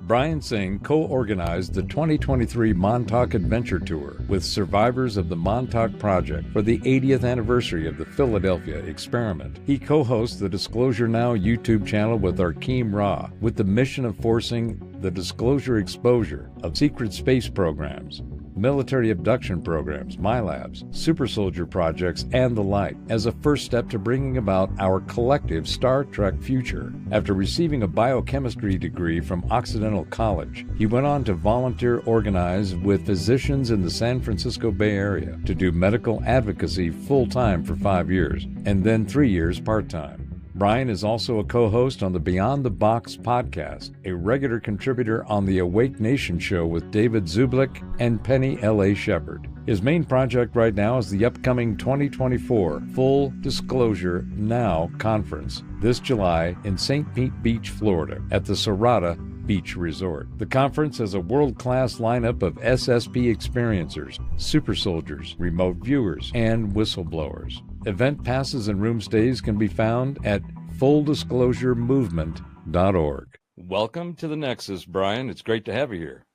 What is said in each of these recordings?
Brian Tseng co-organized the 2023 Montauk Adventure Tour with survivors of the Montauk Project for the 80th anniversary of the Philadelphia experiment. He co-hosts the Disclosure Now YouTube channel with Arkeem Ra, with the mission of forcing the disclosure exposure of secret space programs, military abduction programs, MyLabs, super soldier projects, and the like, as a first step to bringing about our collective Star Trek future. After receiving a biochemistry degree from Occidental College, he went on to volunteer organize with physicians in the San Francisco Bay Area to do medical advocacy full-time for 5 years, and then 3 years part-time. Brian is also a co-host on the Beyond the Box podcast, a regular contributor on the Awake Nation show with David Zublik and Penny L.A. Shepard. His main project right now is the upcoming 2024 Full Disclosure Now Conference this July in St. Pete Beach, Florida, at the Serrata Beach Resort. The conference has a world-class lineup of SSP experiencers, super soldiers, remote viewers, and whistleblowers. Event passes and room stays can be found at fulldisclosuremovement.org. Welcome to the Nexus, Brian. It's great to have you here.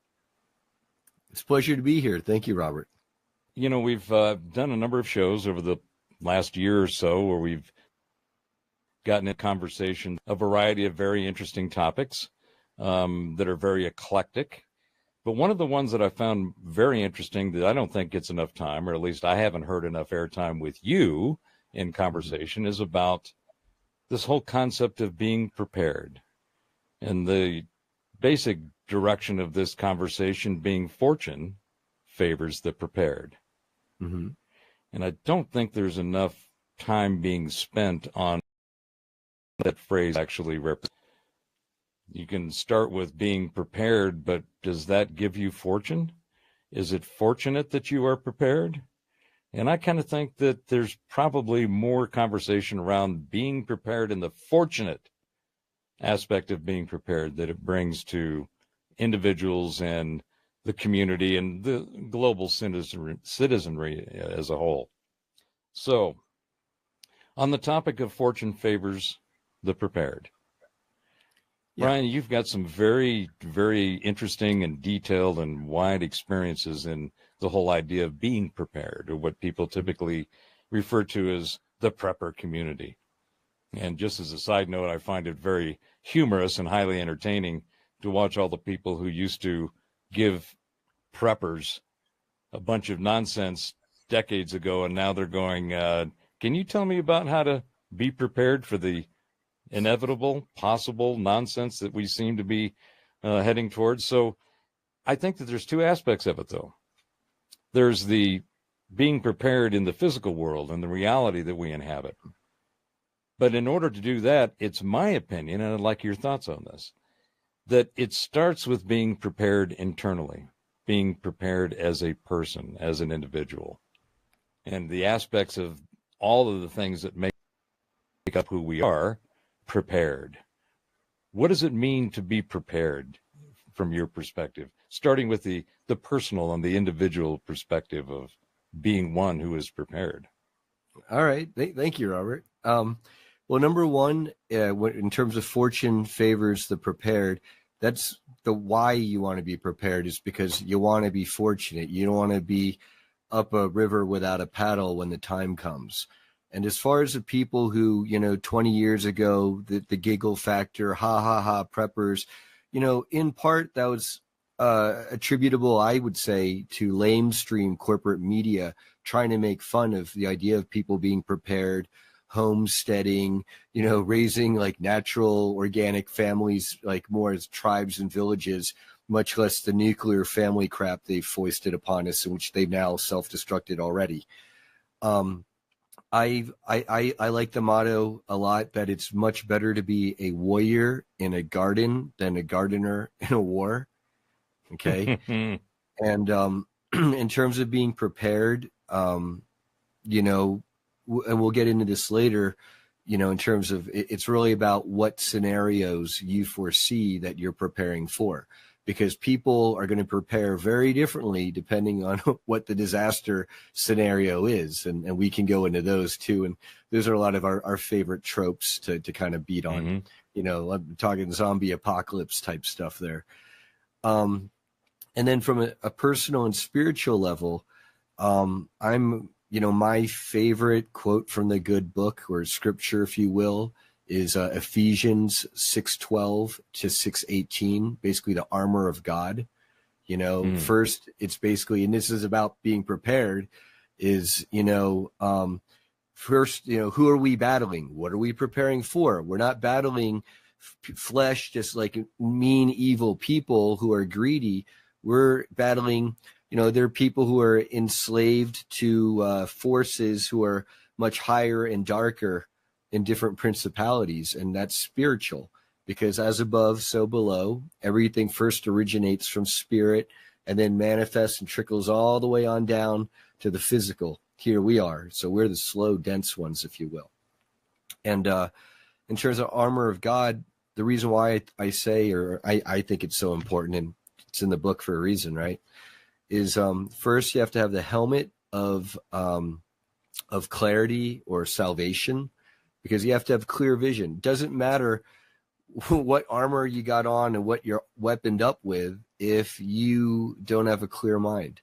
It's a pleasure to be here. Thank you, Robert. You know, we've done a number of shows over the last year or so where we've gotten in conversation a variety of very interesting topics that are very eclectic. But one of the ones that I found very interesting that I don't think gets enough time, or at least I haven't heard enough airtime with you in conversation, is about this whole concept of being prepared. And the basic direction of this conversation being fortune favors the prepared. Mm-hmm. And I don't think there's enough time being spent on that phrase actually represents. You can start with being prepared, but does that give you fortune? Is it fortunate that you are prepared? And I kind of think that there's probably more conversation around being prepared and the fortunate aspect of being prepared that it brings to individuals and the community and the global citizenry as a whole. So, on the topic of fortune favors the prepared. Yeah. Brian, you've got some very, very interesting and detailed and wide experiences in the whole idea of being prepared, or what people typically refer to as the prepper community. And just as a side note, I find it very humorous and highly entertaining to watch all the people who used to give preppers a bunch of nonsense decades ago, and now they're going, can you tell me about how to be prepared for the inevitable, possible nonsense that we seem to be heading towards? So I think that there's two aspects of it, though. There's the being prepared in the physical world and the reality that we inhabit. But in order to do that, it's my opinion, and I'd like your thoughts on this, that it starts with being prepared internally, being prepared as a person, as an individual, and the aspects of all of the things that make up who we are prepared. What does it mean to be prepared from your perspective, starting with the personal and the individual perspective of being one who is prepared? All right. Thank you, Robert. Well, number one, in terms of fortune favors the prepared, that's the why you want to be prepared, is because you want to be fortunate. You don't want to be up a river without a paddle when the time comes. And as far as the people who, 20 years ago, the giggle factor, ha, ha, ha, preppers, in part that was attributable, I would say, to lamestream corporate media trying to make fun of the idea of people being prepared, homesteading, raising like natural organic families, like more as tribes and villages, much less the nuclear family crap they've foisted upon us, in which they've now self-destructed already. I like the motto a lot, that it's much better to be a warrior in a garden than a gardener in a war. Okay. And in terms of being prepared, and we'll get into this later, in terms of it's really about what scenarios you foresee that you're preparing for, because people are going to prepare very differently depending on what the disaster scenario is. And we can go into those too. And those are a lot of our favorite tropes to kind of beat on, I'm talking zombie apocalypse type stuff there. And then from a personal and spiritual level, I'm, my favorite quote from the good book, or scripture, if you will, is Ephesians 6:12 to 6:18, basically the armor of God. First, it's basically, and this is about being prepared, is, first, who are we battling? What are we preparing for? We're not battling flesh, just like mean, evil people who are greedy. We're battling, there are people who are enslaved to forces who are much higher and darker in different principalities. And that's spiritual, because as above, so below. Everything first originates from spirit and then manifests and trickles all the way on down to the physical. Here we are. So we're the slow, dense ones, if you will. And in terms of armor of God, the reason why I say, or I think it's so important, and it's in the book for a reason, right, is first you have to have the helmet of clarity or salvation, because you have to have clear vision. Doesn't matter what armor you got on and what you're weaponed up with if you don't have a clear mind.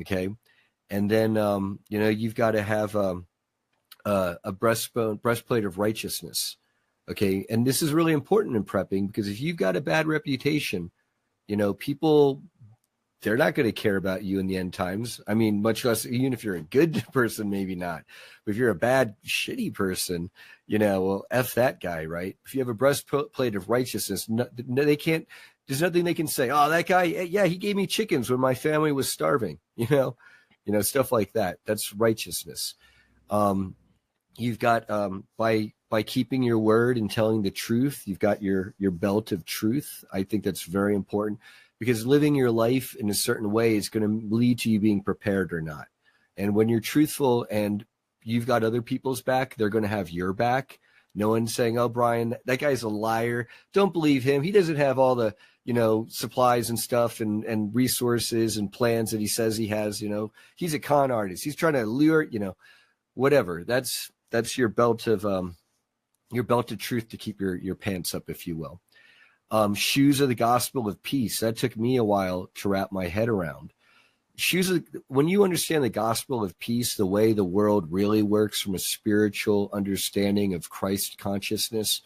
Okay. And then, you've got to have a breastplate of righteousness. Okay. And this is really important in prepping, because if you've got a bad reputation, people, they're not going to care about you in the end times. I mean, much less, even if you're a good person, maybe not. But if you're a bad, shitty person, well, F that guy, right? If you have a breastplate of righteousness, they can't, there's nothing they can say. Oh, that guy, yeah, he gave me chickens when my family was starving, stuff like that. That's righteousness. You've got, by keeping your word and telling the truth, you've got your belt of truth. I think that's very important, because living your life in a certain way is going to lead to you being prepared or not. And when you're truthful and you've got other people's back, they're going to have your back. No one's saying, oh, Brian, that guy's a liar. Don't believe him. He doesn't have all the, supplies and stuff and resources and plans that he says he has. He's a con artist. He's trying to lure, whatever. That's your belt of truth to keep your pants up, if you will. Shoes of the gospel of peace. That took me a while to wrap my head around. When you understand the gospel of peace, the way the world really works from a spiritual understanding of Christ consciousness,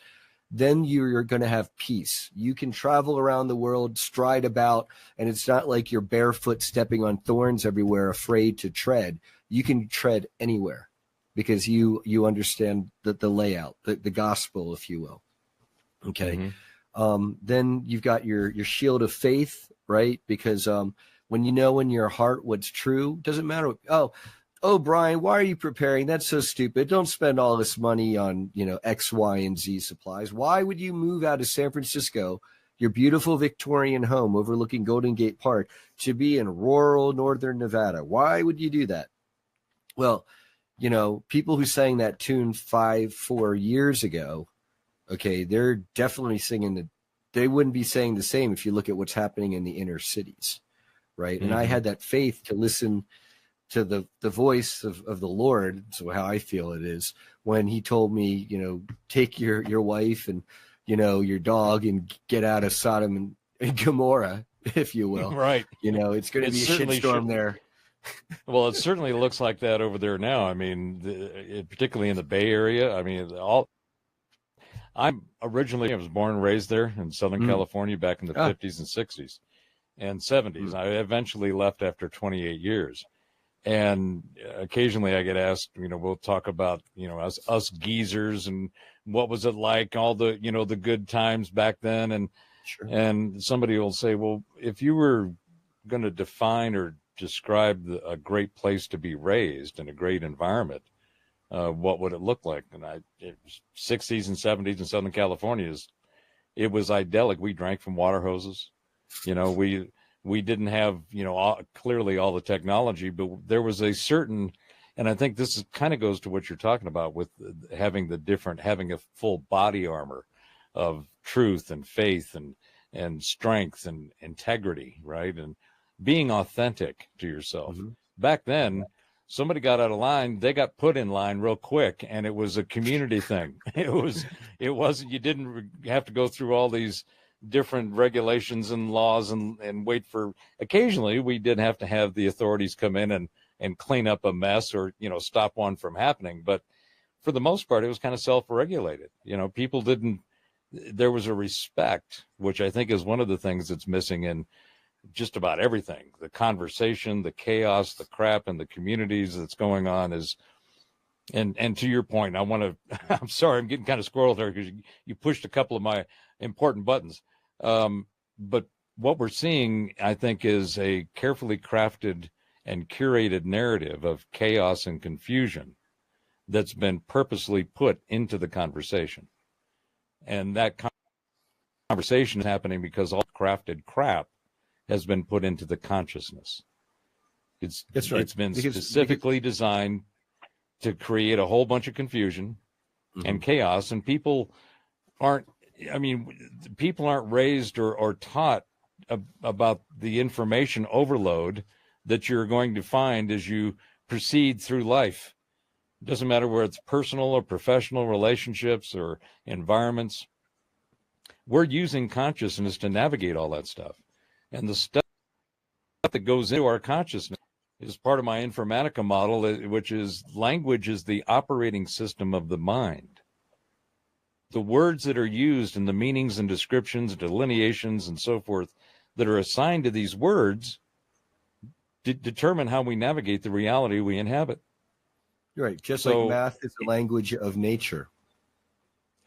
then you're going to have peace. You can travel around the world, stride about, and it's not like you're barefoot stepping on thorns everywhere, afraid to tread. You can tread anywhere, because you understand the layout, the gospel, if you will. Okay. Mm-hmm. Then you've got your shield of faith, right? Because when you know in your heart what's true, doesn't matter. Oh, Brian, why are you preparing? That's so stupid. Don't spend all this money on, X, Y, and Z supplies. Why would you move out of San Francisco, your beautiful Victorian home overlooking Golden Gate Park, to be in rural northern Nevada? Why would you do that? Well, people who sang that tune 4 years ago, okay, they're definitely singing they wouldn't be saying the same if you look at what's happening in the inner cities, right? Mm-hmm. And I had that faith to listen to the voice of the Lord, so how I feel it is, when he told me, take your wife and, your dog and get out of Sodom and Gomorrah, if you will. Right. It's going to be a shitstorm there. Well, it certainly looks like that over there now. I mean, particularly in the Bay Area. I mean, I was born and raised there in Southern California back in the 50s and 60s and 70s. I eventually left after 28 years. And occasionally I get asked, we'll talk about, us geezers and what was it like, all the, the good times back then. And, sure. And somebody will say, well, if you were going to define or describe a great place to be raised in a great environment, what would it look like? And 60s and 70s in Southern California, it was idyllic. We drank from water hoses. We didn't have, clearly all the technology, but there was a certain, and I think this kind of goes to what you're talking about with having a full body armor of truth and faith and strength and integrity, right? And being authentic to yourself. Mm-hmm. Back then, somebody got out of line, they got put in line real quick, and it was a community thing. It wasn't, you didn't have to go through all these different regulations and laws and wait for, occasionally we did have to have the authorities come in and clean up a mess or, stop one from happening. But for the most part, it was kind of self-regulated. People didn't, there was a respect, which I think is one of the things that's missing in just about everything. The conversation, the chaos, the crap in the communities that's going on is, and to your point, I'm sorry, I'm getting kind of squirreled there because you pushed a couple of my important buttons. But what we're seeing, I think, is a carefully crafted and curated narrative of chaos and confusion that's been purposely put into the conversation. And that conversation is happening because all crafted crap has been put into the consciousness. That's right. It's been specifically designed to create a whole bunch of confusion and chaos, and people aren't raised or taught about the information overload that you're going to find as you proceed through life. It doesn't matter whether it's personal or professional relationships or environments. We're using consciousness to navigate all that stuff. And the stuff that goes into our consciousness is part of my informatica model, which is language is the operating system of the mind. The words that are used and the meanings and descriptions, delineations, and so forth that are assigned to these words determine how we navigate the reality we inhabit. Right. Just like math is the language of nature.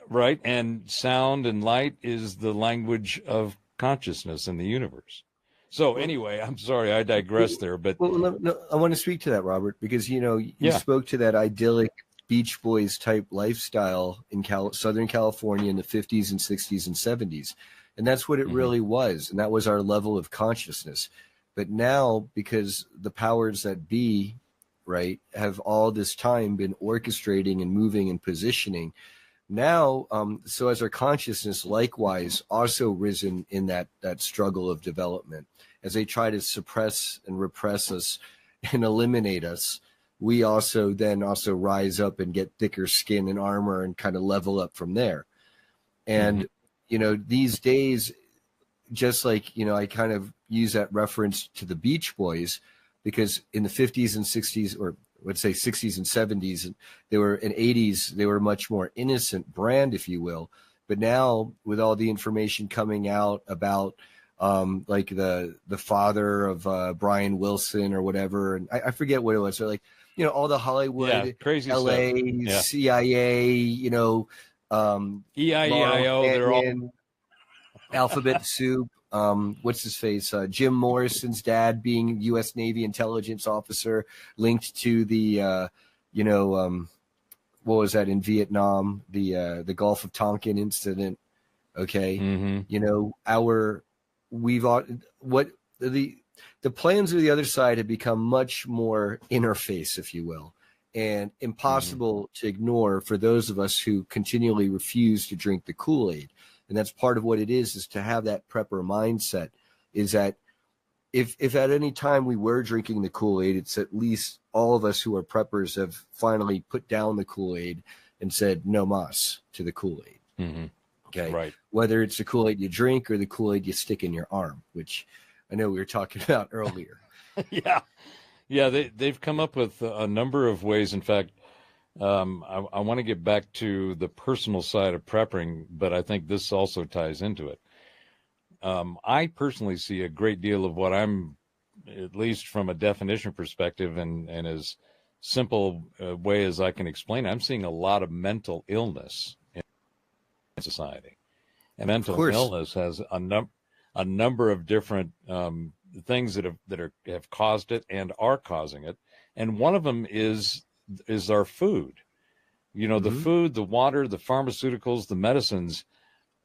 Right. And sound and light is the language of consciousness in the universe. So anyway, I'm sorry, I digress there, but no, I want to speak to that, Robert, because you spoke to that idyllic Beach Boys type lifestyle in Southern California in the 50s and 60s and 70s, and that's what it really was, and that was our level of consciousness. But now, because the powers that be, right, have all this time been orchestrating and moving and positioning. Now, so has our consciousness likewise also risen in that struggle of development. As they try to suppress and repress us and eliminate us, we also rise up and get thicker skin and armor and kind of level up from there. And, these days, just like, I kind of use that reference to the Beach Boys, because in the 50s and 60s, or let's say 60s and 70s, they were in 80s, they were a much more innocent brand, if you will. But now with all the information coming out about like the father of Brian Wilson or whatever, and I forget what it was. So like, all the Hollywood, crazy LA, stuff. CIA, EIEIO, they're all Alphabet Soup. What's his face? Jim Morrison's dad being U.S. Navy intelligence officer, linked to the, what was that in Vietnam? The Gulf of Tonkin incident. Okay, the plans of the other side have become much more interface, if you will, and impossible to ignore for those of us who continually refuse to drink the Kool-Aid. And that's part of what it is to have that prepper mindset, is that if at any time we were drinking the Kool-Aid, it's at least all of us who are preppers have finally put down the Kool-Aid and said no mas to the Kool-Aid. Okay. Right. Whether it's the Kool-Aid you drink or the Kool-Aid you stick in your arm, which I know we were talking about earlier. Yeah. They've come up with a number of ways. In fact, I want to get back to the personal side of prepping, but I think this also ties into it. I personally see a great deal of what I'm, at least from a definition perspective and as simple a way as I can explain it, I'm seeing a lot of mental illness in society. And mental illness has a number of different things that have caused it and are causing it. And one of them is our food. The food, the water, the pharmaceuticals, the medicines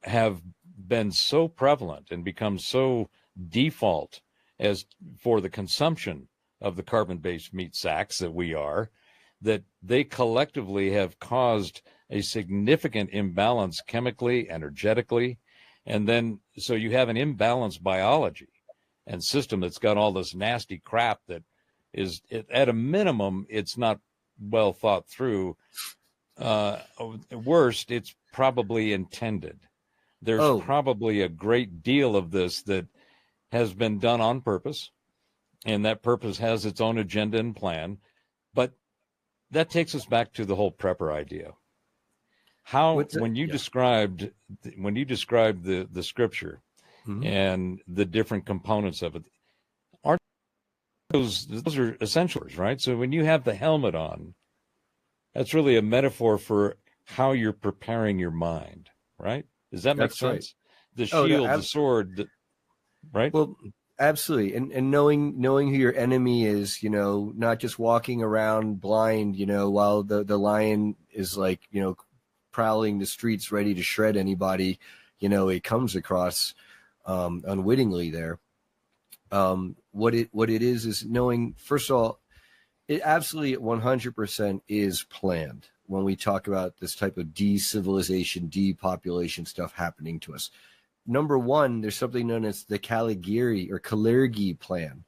have been so prevalent and become so default as for the consumption of the carbon-based meat sacks that we are, that they collectively have caused a significant imbalance chemically, energetically, and then so you have an imbalanced biology and system that's got all this nasty crap that is, at a minimum, it's not well thought through. Worst, it's probably intended. there's Oh, probably a great deal of this that has been done on purpose, and that purpose has its own agenda and plan. But that takes us back to the whole prepper idea. How what's it? Yeah. When you described the scripture Mhm. and the different components of it, aren't those are essentials, right? So when you have the helmet on, that's really a metaphor for how you're preparing your mind, right? Does that make That's right. sense? The Oh, no, shield, the sword, right? well, absolutely. And knowing who your enemy is, not just walking around blind, while the lion is like, prowling the streets ready to shred anybody, it comes across unwittingly there. What it is knowing, first of all, it absolutely 100% is planned when we talk about this type of de-civilization, depopulation stuff happening to us. Number one, there's something known as the Kalergi plan,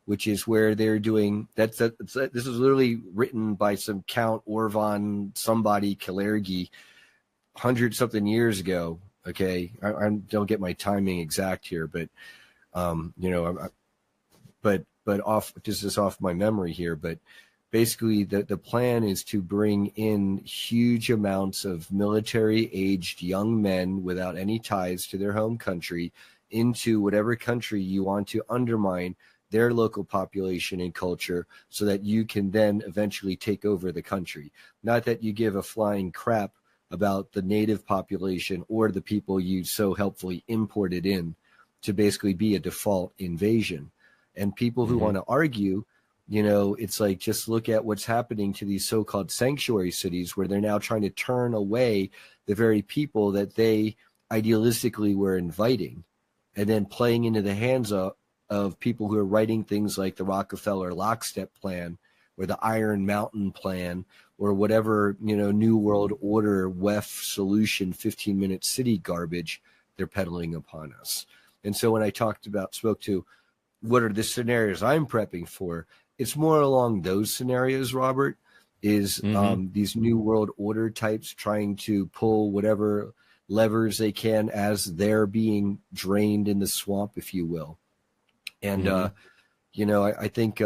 which is where they're doing this is literally written by some Count Orvan somebody Kalergi 100 something years ago. Okay, I don't get my timing exact here, but but off just off my memory here, but basically the plan is to bring in huge amounts of military aged young men without any ties to their home country into whatever country you want to undermine their local population and culture so that you can then eventually take over the country. Not that you give a flying crap about the native population or the people you so helpfully imported in to basically be a default invasion. And people who want to argue, it's like, just look at what's happening to these so-called sanctuary cities where they're now trying to turn away the very people that they idealistically were inviting and then playing into the hands of people who are writing things like the Rockefeller lockstep plan or the Iron Mountain plan or whatever, New World Order WEF solution 15-minute city garbage they're peddling upon us. And so when I spoke to what are the scenarios I'm prepping for, it's more along those scenarios, Robert, is these New World Order types trying to pull whatever levers they can as they're being drained in the swamp, if you will. And, I think,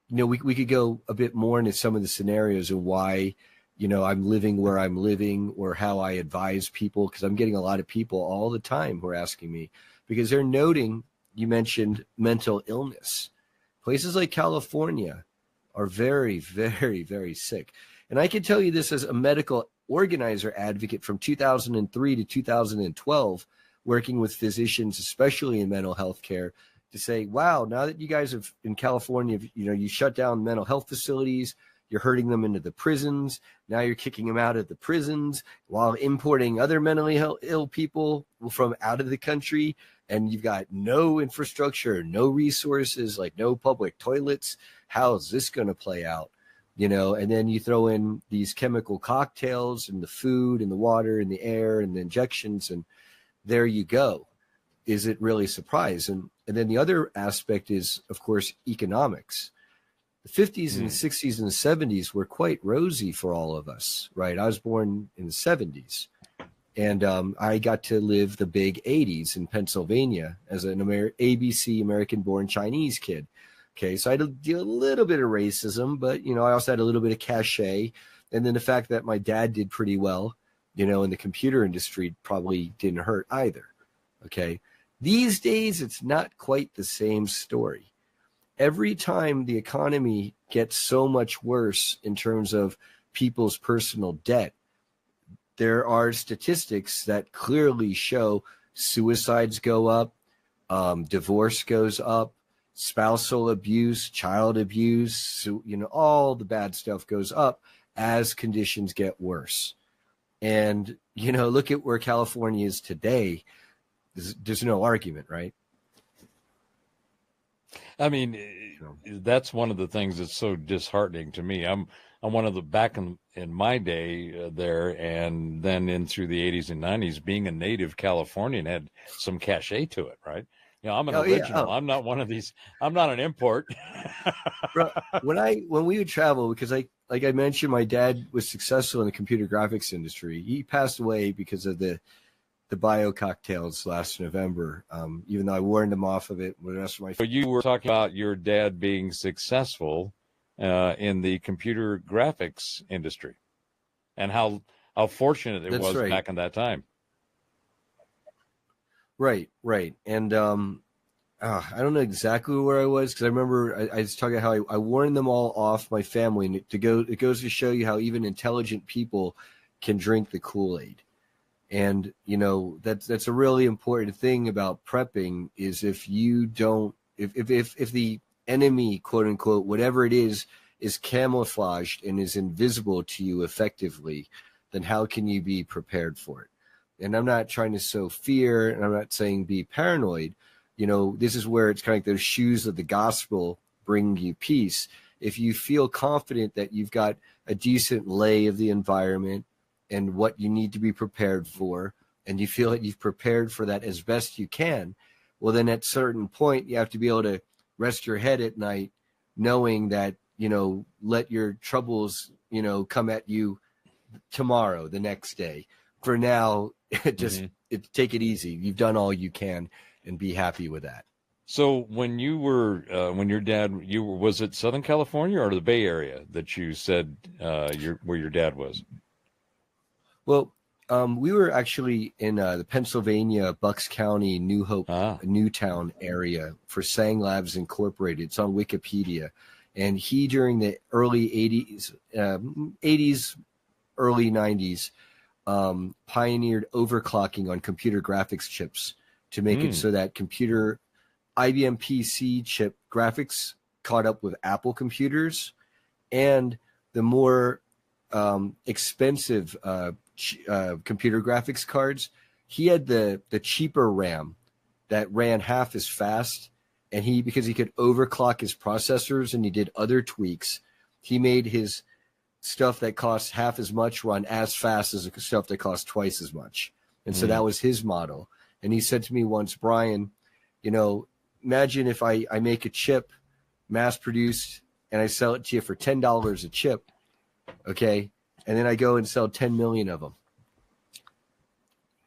we could go a bit more into some of the scenarios and why, I'm living where I'm living or how I advise people, because I'm getting a lot of people all the time who are asking me because they're noting, you mentioned mental illness. Places like California are very, very, very sick. And I can tell you this as a medical organizer advocate from 2003 to 2012, working with physicians, especially in mental health care, to say, wow, now that you guys have in California, you shut down mental health facilities, you're herding them into the prisons. Now you're kicking them out of the prisons while importing other mentally ill people from out of the country. And you've got no infrastructure, no resources, like no public toilets. How's this going to play out? And then you throw in these chemical cocktails and the food and the water and the air and the injections, and there you go. Is it really a surprise? And then the other aspect is, of course, economics. The 50s and 60s and 70s were quite rosy for all of us, right? I was born in the 70s. And I got to live the big 80s in Pennsylvania as an ABC American-born Chinese kid. Okay, so I had to deal a little bit of racism, but, I also had a little bit of cachet. And then the fact that my dad did pretty well, in the computer industry probably didn't hurt either. Okay, these days, it's not quite the same story. Every time the economy gets so much worse in terms of people's personal debt, there are statistics that clearly show suicides go up, divorce goes up, spousal abuse, child abuse, all the bad stuff goes up as conditions get worse. And, look at where California is today. There's no argument, right? I mean, that's one of the things that's so disheartening to me. I'm one of the back in my day there, and then in through the 80s and 90s, being a native Californian had some cachet to it, right? I'm an original. I'm not one of these. I'm not an import. When we would travel, because like I mentioned, my dad was successful in the computer graphics industry. He passed away because of the the bio cocktails last November. Even though I warned them off of it with the rest of my. So you were talking about your dad being successful in the computer graphics industry, and how fortunate it was back in that time. Right. And I don't know exactly where I was, because I remember I was talking about how I warned them all off, my family, and it goes to show you how even intelligent people can drink the Kool-Aid. And, you know, that's a really important thing about prepping, is if you don't, if the enemy, quote unquote, whatever it is camouflaged and is invisible to you effectively, then how can you be prepared for it? And I'm not trying to sow fear, and I'm not saying be paranoid. You know, this is where it's kind of like those shoes of the gospel bring you peace. If you feel confident that you've got a decent lay of the environment and what you need to be prepared for, and you feel that you've prepared for that as best you can, well, then at a certain point, you have to be able to rest your head at night knowing that, you know, let your troubles, you know, come at you tomorrow, the next day. For now, just take it easy. You've done all you can, and be happy with that. So when you were, when your dad, was it Southern California or the Bay Area that you said where your dad was? Well, we were actually in the Pennsylvania, Bucks County, New Hope, Newtown area for Tseng Labs Incorporated. It's on Wikipedia. And he, during the early 80s, early 90s, pioneered overclocking on computer graphics chips to make it so that IBM PC chip graphics caught up with Apple computers, and the more expensive computer graphics cards, he had the cheaper RAM that ran half as fast, and because he could overclock his processors and he did other tweaks, he made his stuff that costs half as much run as fast as the stuff that costs twice as much. And so that was his model. And he said to me once, Brian, you know, imagine if I make a chip mass produced and I sell it to you for $10 a chip. Okay. And then I go and sell 10 million of them.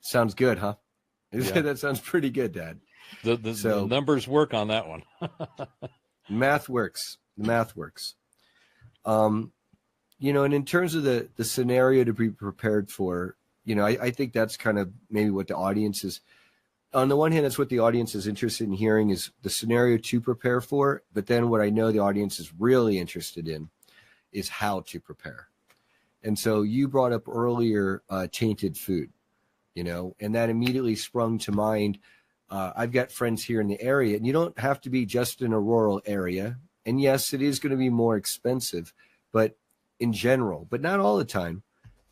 Sounds good, huh? Yeah. That sounds pretty good, Dad. The numbers work on that one. Math works. The math works. You know, and in terms of the scenario to be prepared for, you know, I think that's kind of maybe what the audience is. On the one hand, that's what the audience is interested in hearing, is the scenario to prepare for. But then what I know the audience is really interested in is how to prepare. And so you brought up earlier tainted food, you know, and that immediately sprung to mind. I've got friends here in the area, and you don't have to be just in a rural area. And yes, it is going to be more expensive, but in general, but not all the time,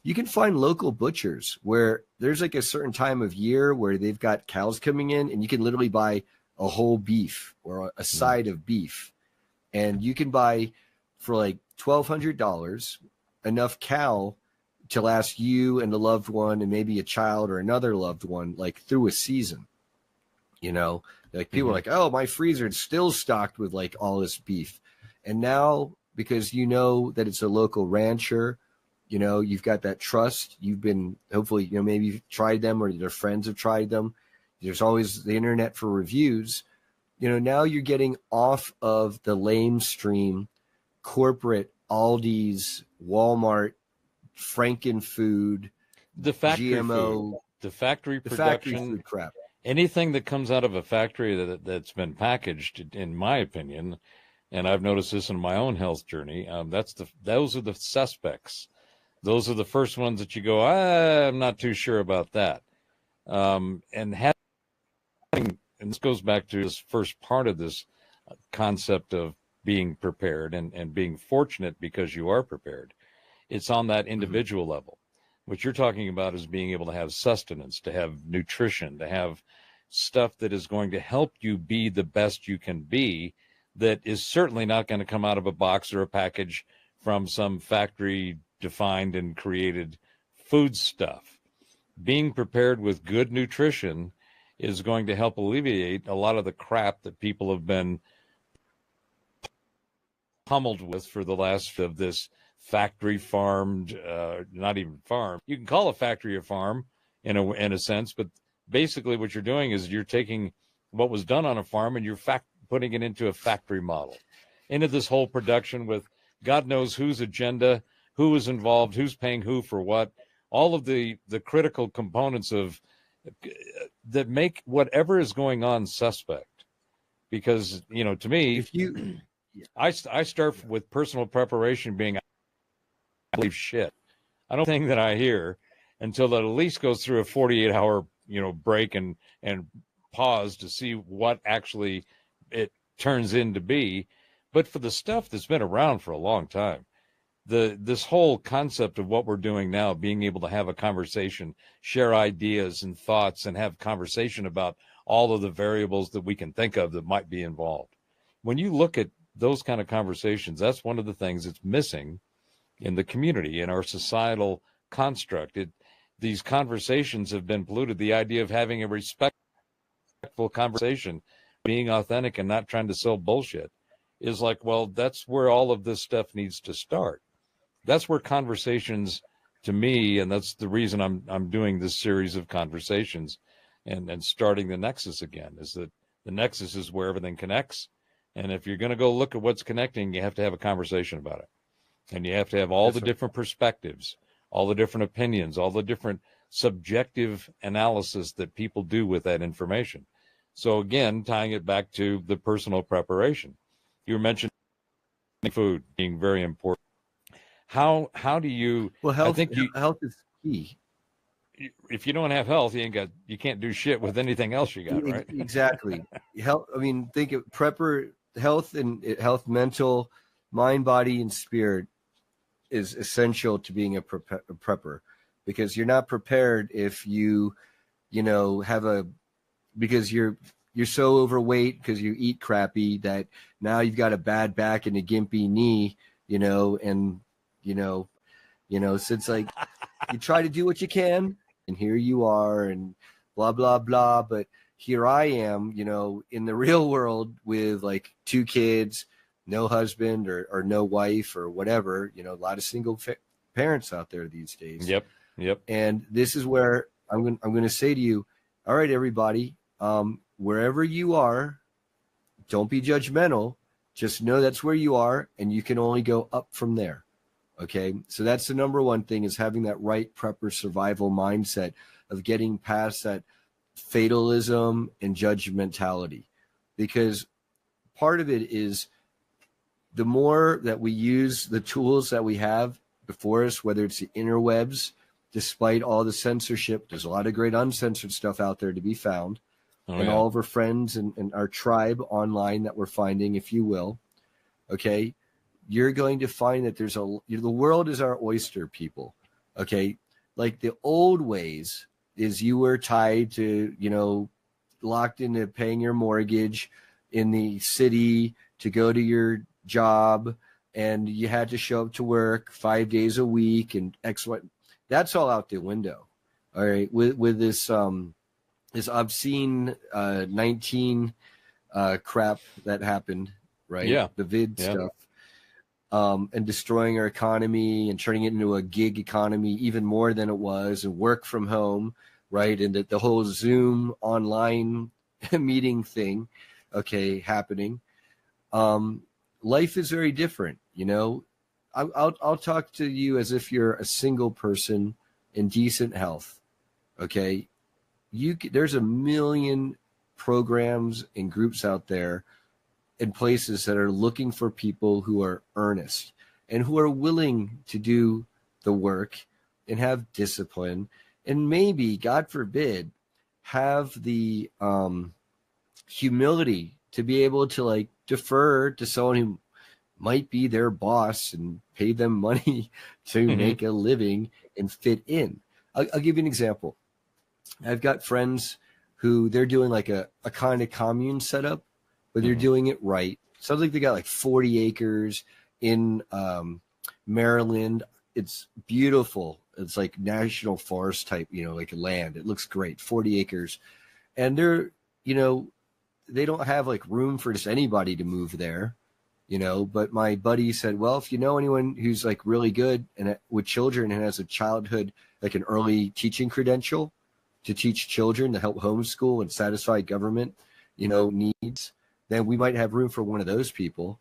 you can find local butchers where there's like a certain time of year where they've got cows coming in, and you can literally buy a whole beef or a side of beef. And you can buy for like $1,200 enough cow to last you and a loved one and maybe a child or another loved one, like through a season. You know, like people are like, oh, my freezer is still stocked with like all this beef. And now, because you know that it's a local rancher, you know, you've got that trust. You've been, hopefully, you know, maybe you've tried them or your friends have tried them. There's always the internet for reviews. You know, now you're getting off of the lamestream corporate Aldi's, Walmart, Frankenfood, the factory GMO, food, the factory production, the factory food crap. Anything that comes out of a factory that's been packaged, in my opinion, and I've noticed this in my own health journey, those are the suspects. Those are the first ones that you go, I'm not too sure about that. And this goes back to this first part of this concept of being prepared and being fortunate because you are prepared. It's on that individual level. What you're talking about is being able to have sustenance, to have nutrition, to have stuff that is going to help you be the best you can be, that is certainly not going to come out of a box or a package from some factory defined and created food stuff. Being prepared with good nutrition is going to help alleviate a lot of the crap that people have been pummeled with for the last of this factory farmed, not even farm. You can call a factory a farm in a sense, but basically what you're doing is you're taking what was done on a farm and you're putting it into a factory model, into this whole production with God knows whose agenda, who is involved, who's paying who for what, all of the critical components of that make whatever is going on suspect. Because, you know, to me, If you, I start with personal preparation being, I believe shit. I don't think that I hear until that at least goes through a 48-hour, you know, break and pause to see what actually it turns in to be. But for the stuff that's been around for a long time, this whole concept of what we're doing now, being able to have a conversation, share ideas and thoughts, and have conversation about all of the variables that we can think of that might be involved. When you look at those kind of conversations, that's one of the things that's missing in the community, in our societal construct. These conversations have been polluted. The idea of having a respectful conversation, being authentic and not trying to sell bullshit, is like, well, that's where all of this stuff needs to start. That's where conversations, to me, and that's the reason I'm doing this series of conversations and starting the nexus again, is that the nexus is where everything connects. And if you're going to go look at what's connecting, you have to have a conversation about it. And you have to have all the different perspectives, all the different opinions, all the different subjective analysis that people do with that information. So again, tying it back to the personal preparation. You mentioned food being very important. How do you? well, health, I think health is key. If you don't have health, you can't do shit with anything else you got, right? Exactly. Health. I mean, think of prepper health and health, mental, mind, body, and spirit is essential to being a prepper, because you're not prepared if you know, because you're so overweight because you eat crappy that now you've got a bad back and a gimpy knee, you know, and so it's like you try to do what you can, and here you are, and blah blah blah. But here I am, you know, in the real world with like 2 kids, no husband or no wife or whatever. You know, a lot of single parents out there these days. Yep. And this is where I'm going to say to you, all right, everybody, wherever you are, don't be judgmental. Just know that's where you are, and you can only go up from there. Okay, so that's the number one thing, is having that right prepper survival mindset of getting past that fatalism and judgmentality. Because part of it is the more that we use the tools that we have before us, whether it's the interwebs, despite all the censorship, there's a lot of great uncensored stuff out there to be found. All of our friends and our tribe online that we're finding, if you will, okay, you're going to find that the world is our oyster, people. Okay, like the old ways is you were tied to, you know, locked into paying your mortgage in the city to go to your job, and you had to show up to work 5 days a week and that's all out the window. All right, with this this obscene 19 crap that happened, right? Yeah, the vid stuff. And destroying our economy and turning it into a gig economy even more than it was, and work from home, right? And the whole Zoom online meeting thing, okay, happening. Life is very different, you know. I'll talk to you as if you're a single person in decent health, okay? There's a million programs and groups out there in places that are looking for people who are earnest and who are willing to do the work and have discipline, and maybe, God forbid, have the humility to be able to like defer to someone who might be their boss and pay them money to make a living and fit in. I'll give you an example. I've got friends who they're doing like a kind of commune setup, but they're doing it right. Sounds like they got like 40 acres in Maryland. It's beautiful. It's like national forest type, you know, like land. It looks great, 40 acres. And they're, you know, they don't have like room for just anybody to move there, you know. But my buddy said, well, if you know anyone who's like really good and with children and has a childhood, like an early teaching credential, to teach children, to help homeschool and satisfy government, needs, then we might have room for one of those people.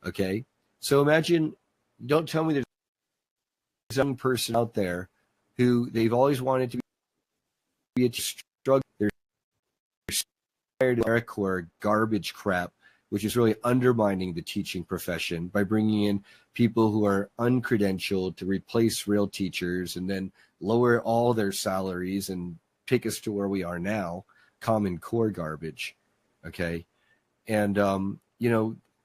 Okay. So imagine, don't tell me there's a young person out there who they've always wanted to be a struggle. They're tired of AmeriCorps garbage crap, which is really undermining the teaching profession by bringing in people who are uncredentialed to replace real teachers and then lower all their salaries and take us to where we are now, Common Core garbage. Okay. And,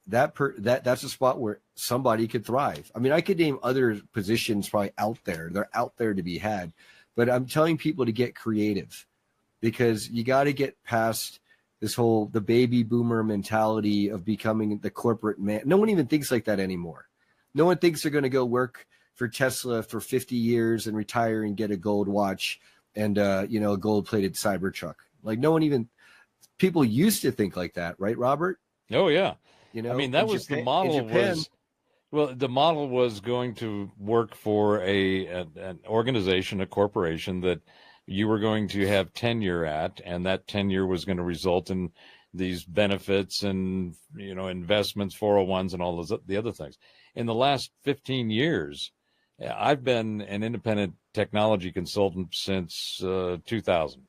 that's a spot where somebody could thrive. I mean, I could name other positions probably out there. They're out there to be had, but I'm telling people to get creative, because you got to get past the baby boomer mentality of becoming the corporate man. No one even thinks like that anymore. No one thinks they're going to go work for Tesla for 50 years and retire and get a gold watch and, a gold plated Cybertruck. Like people used to think like that, right, Robert? Oh yeah. I mean, that was the model. The model was going to work for an organization, a corporation that you were going to have tenure at, and that tenure was going to result in these benefits and, investments, 401s and all the other things. In the last 15 years, I've been an independent technology consultant since 2000.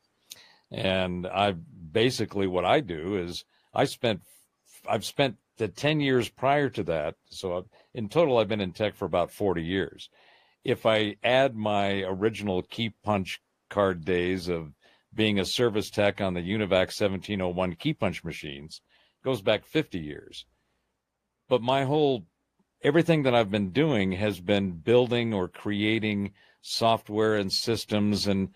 And what I do is I've spent the 10 years prior to that. So in total, I've been in tech for about 40 years. If I add my original key punch card days of being a service tech on the UNIVAC 1701 key punch machines, goes back 50 years. But everything that I've been doing has been building or creating software and systems and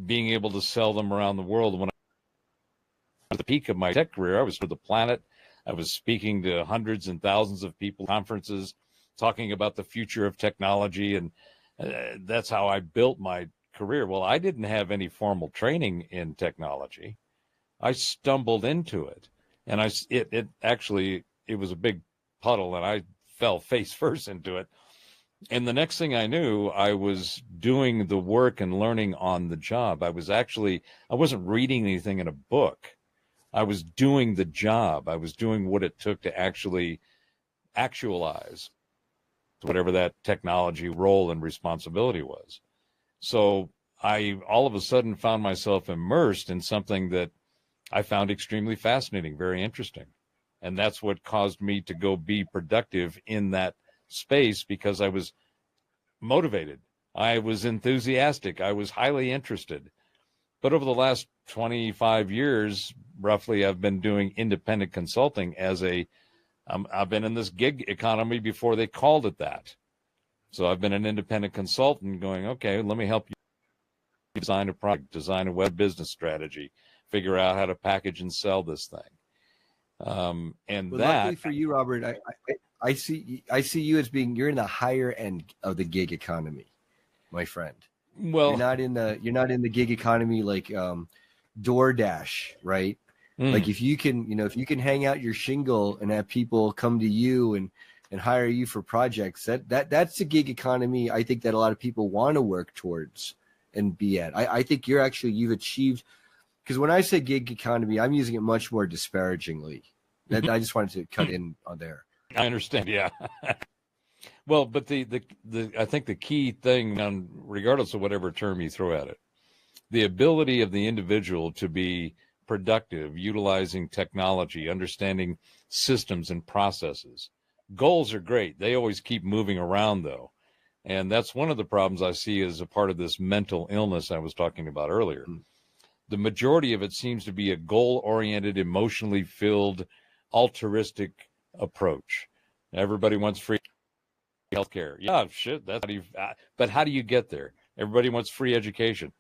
being able to sell them around the world. When I was at the peak of my tech career, I was for the planet. I was speaking to hundreds and thousands of people, conferences, talking about the future of technology. And that's how I built my career. Well, I didn't have any formal training in technology. I stumbled into it, and it was a big puddle, and I fell face first into it. And the next thing I knew, I was doing the work and learning on the job. I wasn't reading anything in a book. I was doing the job. I was doing what it took to actually actualize whatever that technology role and responsibility was. So I all of a sudden found myself immersed in something that I found extremely fascinating, very interesting. And that's what caused me to go be productive in that space, because I was motivated. I was enthusiastic. I was highly interested. But over the last 25 years, roughly, I've been doing independent consulting I've been in this gig economy before they called it that. So I've been an independent consultant going, okay, let me help you design a product, design a web business strategy, figure out how to package and sell this thing. Luckily for you, Robert, I see you as you're in the higher end of the gig economy, my friend. Well, you're not in the gig economy like DoorDash, right? Like if you can hang out your shingle and have people come to you and hire you for projects, that's a gig economy. I think that a lot of people want to work towards and be at. I think you've achieved, because when I say gig economy, I'm using it much more disparagingly. I just wanted to cut in on there. I understand. Yeah. Well, but I think the key thing, regardless of whatever term you throw at it, the ability of the individual to be productive, utilizing technology, understanding systems and processes. Goals are great. They always keep moving around, though. And that's one of the problems I see as a part of this mental illness I was talking about earlier. The majority of it seems to be a goal-oriented, emotionally filled, altruistic approach. Everybody wants free healthcare. Yeah, shit. But how do you get there? Everybody wants free education.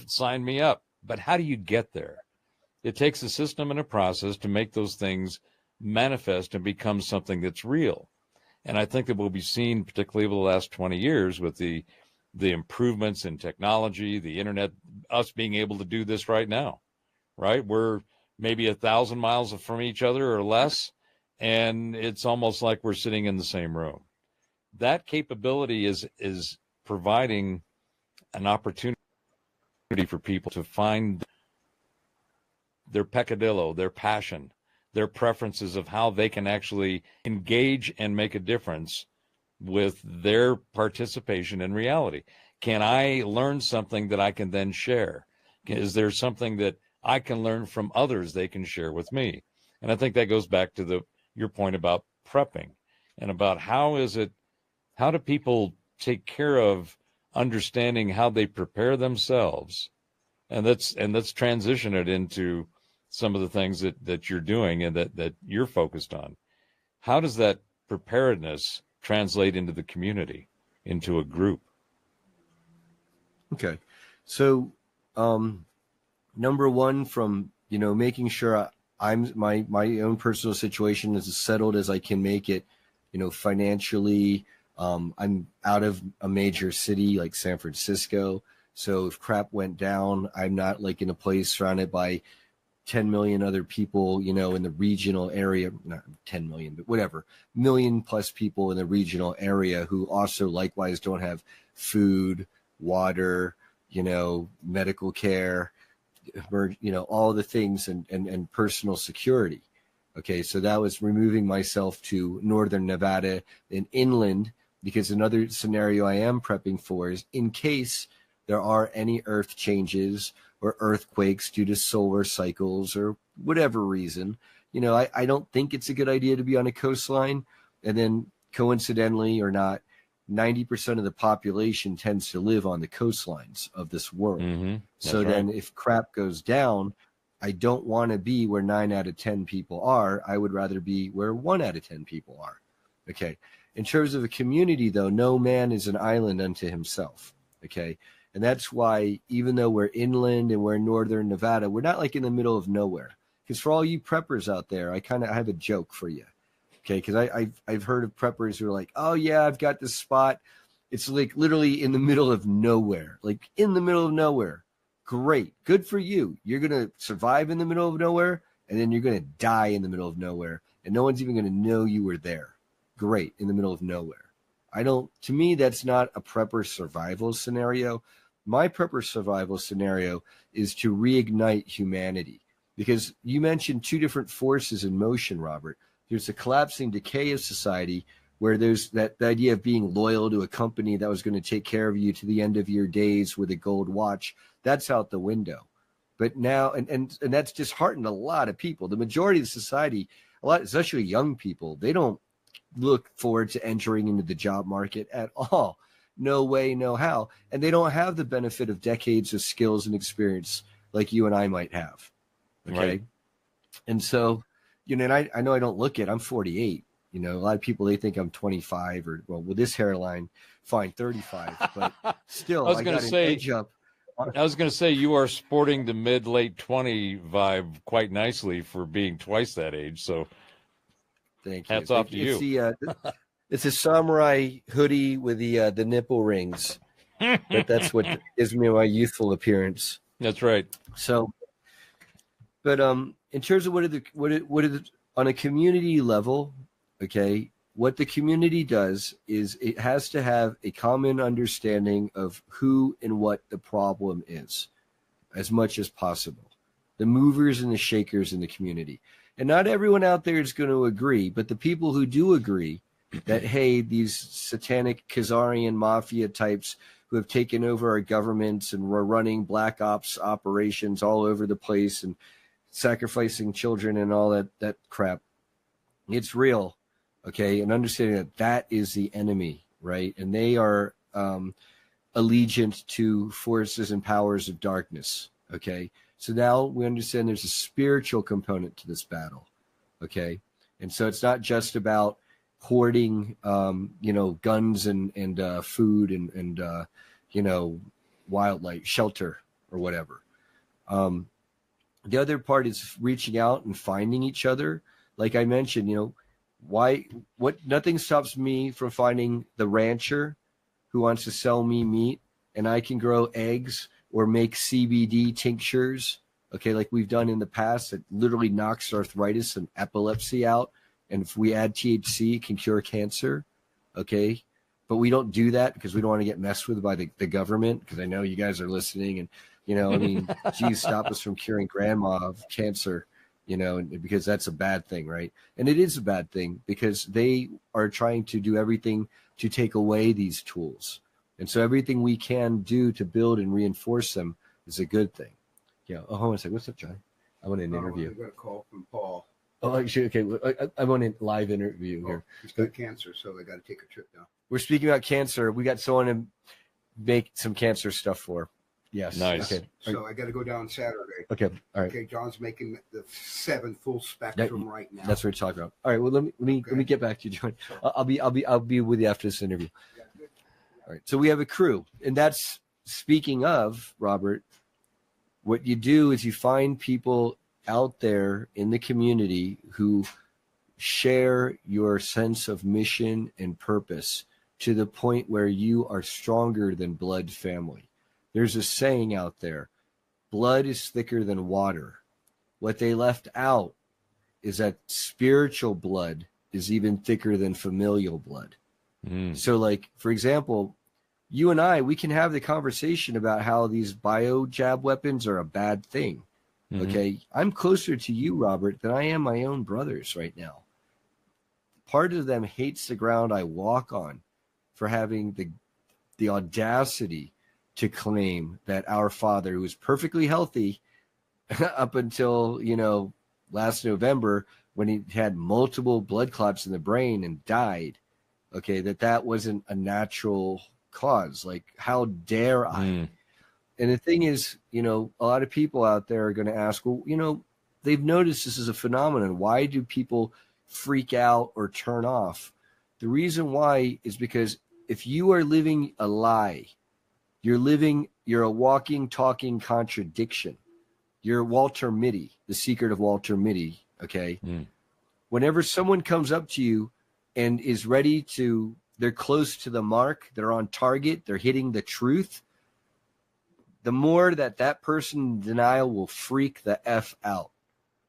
Sign me up. But how do you get there? It takes a system and a process to make those things manifest and become something that's real. And I think that will be seen, particularly over the last 20 years, with the improvements in technology, the internet, us being able to do this right now, right? We're maybe 1,000 miles from each other or less, and it's almost like we're sitting in the same room. That capability is providing an opportunity for people to find their peccadillo, their passion, their preferences of how they can actually engage and make a difference with their participation in reality. Can I learn something that I can then share? Is there something that I can learn from others they can share with me? And I think that goes back to your point about prepping and about how do people take care of understanding how they prepare themselves? And let's transition it into some of the things that you're doing and that you're focused on. How does that preparedness translate into the community, into a group? Okay. So, number one, from, making sure my own personal situation is as settled as I can make it, financially. I'm out of a major city like San Francisco. So if crap went down, I'm not like in a place surrounded by 10 million other people, in the regional area, not 10 million, but whatever, million plus people in the regional area who also likewise don't have food, water, medical care, all the things and personal security. Okay. So that was removing myself to northern Nevada and inland, because another scenario I am prepping for is in case there are any earth changes or earthquakes due to solar cycles or whatever reason, I don't think it's a good idea to be on a coastline. And then coincidentally or not, 90% of the population tends to live on the coastlines of this world. Mm-hmm. So right. Then if crap goes down, I don't want to be where 9 out of 10 people are. I would rather be where 1 out of 10 people are. Okay. In terms of a community, though, no man is an island unto himself. Okay. And that's why, even though we're inland and we're in northern Nevada, we're not like in the middle of nowhere. Because for all you preppers out there, I have a joke for you. Okay. Because I've heard of preppers who are like, oh, yeah, I've got this spot. It's like literally in the middle of nowhere, like in the middle of nowhere. Great. Good for you. You're going to survive in the middle of nowhere, and then you're going to die in the middle of nowhere, and no one's even going to know you were there. Great. In the middle of nowhere. To me, that's not a prepper survival scenario. My prepper survival scenario is to reignite humanity, because you mentioned two different forces in motion, Robert. There's the collapsing decay of society, where there's the idea of being loyal to a company that was going to take care of you to the end of your days with a gold watch. That's out the window. But now, and that's disheartened a lot of people. The majority of society, especially young people, they don't look forward to entering into the job market at all. No way, no how. And they don't have the benefit of decades of skills and experience like you and I might have. Okay. Right. And so, and I know I don't look it. I'm 48. A lot of people, they think I'm 25 or, well, with this hairline, fine, 35. But still, I got an edge up. I was going to say, you are sporting the mid-late 20 vibe quite nicely for being twice that age. So thank you. Hats off to you. It's a samurai hoodie with the nipple rings. But that's what gives me my youthful appearance. That's right. So, but in terms of on a community level, okay, what the community does is it has to have a common understanding of who and what the problem is as much as possible. The movers and the shakers in the community. And not everyone out there is going to agree, but the people who do agree that, hey, these satanic Khazarian mafia types who have taken over our governments and were running black ops operations all over the place and sacrificing children and all that crap, it's real. Okay, and understanding that is the enemy, right? And they are allegiant to forces and powers of darkness, okay? So now we understand there's a spiritual component to this battle, okay? And so it's not just about hoarding, guns and food and wildlife, shelter or whatever. The other part is reaching out and finding each other. Like I mentioned, nothing stops me from finding the rancher who wants to sell me meat, and I can grow eggs or make CBD tinctures, okay, like we've done in the past, that literally knocks arthritis and epilepsy out. And if we add THC, it can cure cancer, okay? but we don't do that because we don't want to get messed with by the government, because I know you guys are listening, and, you know, I mean, geez, stop us from curing grandma of cancer, you know, because that's a bad thing, right? And it is a bad thing because they are trying to do everything to take away these tools. And so everything we can do to build and reinforce them is a good thing. Yeah. Oh, hold on a second. What's up, John? I want an interview. I got a call from Paul. Oh, actually, okay. I want a live interview here. He's got cancer, so they got to take a trip now. We're speaking about cancer. We got someone to make some cancer stuff for. Yes. Nice. Okay. So I got to go down Saturday. Okay. All right. Okay, John's making the 7 full spectrum right now. That's what we're talking about. All right. Well, let me get back to you, John. I'll be with you after this interview. Yeah, good. All right. So we have a crew, and that's, speaking of, Robert, what you do is you find people out there in the community who share your sense of mission and purpose to the point where you are stronger than blood family. There's a saying out there, blood is thicker than water. What they left out is that spiritual blood is even thicker than familial blood. So, like, for example, you and I, we can have the conversation about how these bio jab weapons are a bad thing. Okay. I'm closer to you, Robert, than I am my own brothers right now. Part of them hates the ground I walk on for having the audacity to claim that our father, who was perfectly healthy up until, you know, last November, when he had multiple blood clots in the brain and died, okay, that wasn't a natural cause. Like, how dare I? And the thing is, you know, a lot of people out there are going to ask, well, you know, they've noticed this is a phenomenon. Why do people freak out or turn off? The reason why is because if you are living a lie, you're a walking, talking contradiction. You're Walter Mitty, the secret of Walter Mitty, okay? Whenever someone comes up to you and is ready to, they're close to the mark, they're on target, they're hitting the truth, the more that person in denial will freak the F out.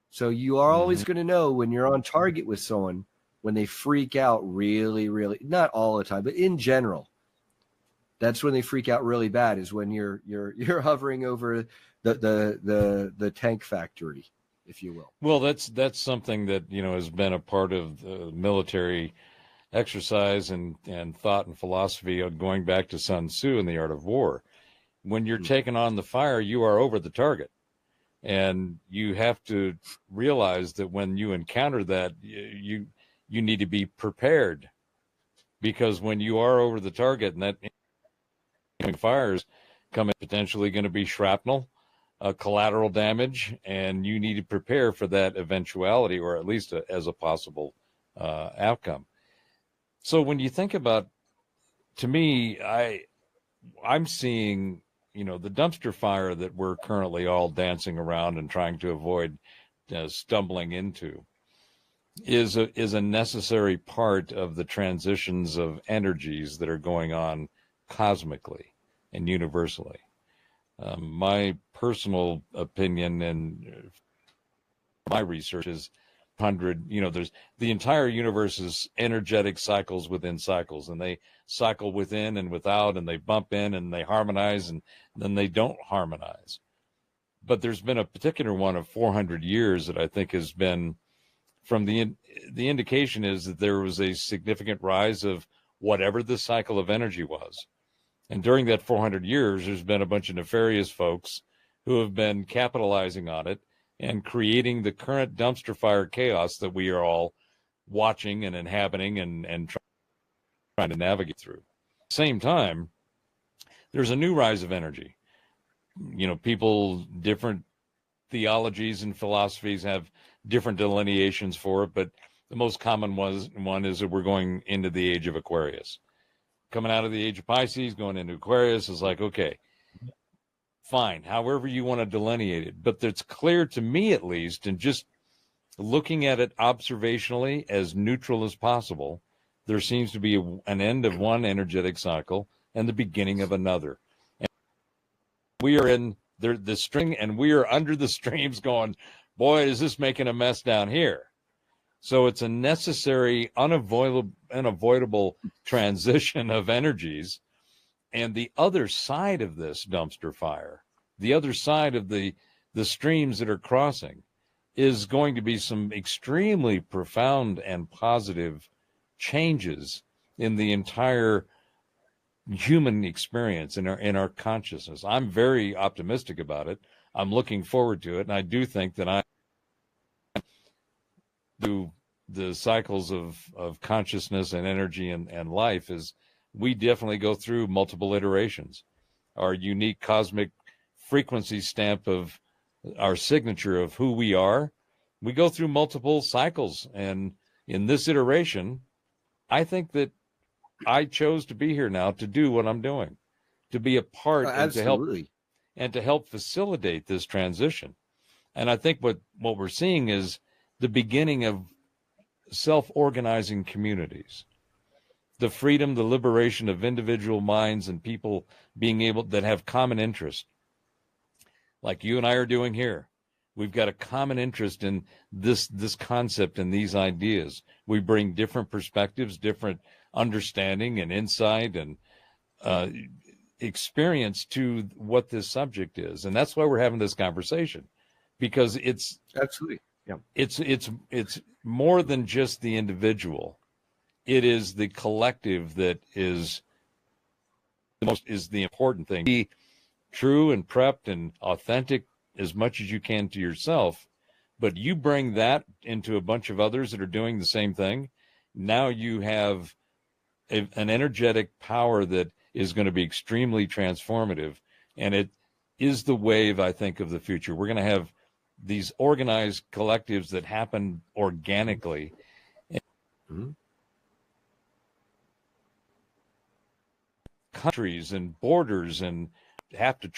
So you are always going to know when you're on target with someone, when they freak out really, really, not all the time, but in general, that's when they freak out really bad, is when you're hovering over the tank factory, if you will. Well, that's something that, you know, has been a part of the military exercise and thought and philosophy going back to Sun Tzu and the Art of War. When you're taking on the fire, you are over the target. And you have to realize that when you encounter that, you need to be prepared, because when you are over the target and that fires come in, potentially going to be shrapnel, collateral damage, and you need to prepare for that eventuality, or at least as a possible outcome. So when you think about, to me, I'm seeing, you know, the dumpster fire that we're currently all dancing around and trying to avoid stumbling into is a necessary part of the transitions of energies that are going on cosmically and universally. My personal opinion and my research is there's the entire universe is energetic cycles within cycles, and they cycle within and without, and they bump in and they harmonize, and then they don't harmonize. But there's been a particular one of 400 years that I think has been, from the indication is that there was a significant rise of whatever the cycle of energy was. And during that 400 years, there's been a bunch of nefarious folks who have been capitalizing on it and creating the current dumpster fire chaos that we are all watching and inhabiting and trying to navigate through. At the same time, there's a new rise of energy. You know, people, different theologies and philosophies have different delineations for it, but the most common one is that we're going into the age of Aquarius. Coming out of the age of Pisces, going into Aquarius is like, okay, fine, however you want to delineate it. But it's clear to me, at least, and just looking at it observationally as neutral as possible, there seems to be an end of one energetic cycle and the beginning of another. And we are in the string, and we are under the streams going, boy, is this making a mess down here. So it's a necessary, unavoidable transition of energies. And the other side of this dumpster fire, the other side of the streams that are crossing, is going to be some extremely profound and positive changes in the entire human experience, in our consciousness. I'm very optimistic about it. I'm looking forward to it, and I do think that I do the cycles of consciousness and energy and life is we definitely go through multiple iterations. Our unique cosmic frequency stamp of our signature of who we are, we go through multiple cycles. And in this iteration, I think that I chose to be here now to do what I'm doing, to be a part and to help facilitate this transition. And I think what we're seeing is the beginning of self-organizing communities, the freedom, the liberation of individual minds and people being able that have common interest, like you and I are doing here. We've got a common interest in this concept and these ideas. We bring different perspectives, different understanding and insight and experience to what this subject is. And that's why we're having this conversation, because it's absolutely, yeah, it's more than just the individual. It is the collective that is the important thing. Be true and prepped and authentic as much as you can to yourself, but you bring that into a bunch of others that are doing the same thing. Now you have an energetic power that is going to be extremely transformative, and it is the wave, I think, of the future. We're going to have these organized collectives that happen organically. Mm-hmm. Countries and borders and have to.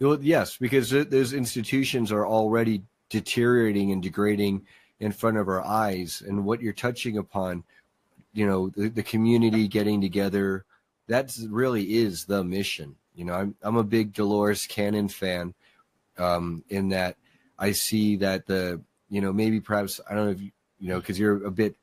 Well, yes, because those institutions are already deteriorating and degrading in front of our eyes. And what you're touching upon, you know, the community getting together, that really is the mission. You know, I'm a big Dolores Cannon fan, in that I see that maybe perhaps, I don't know if you know, because you're a bit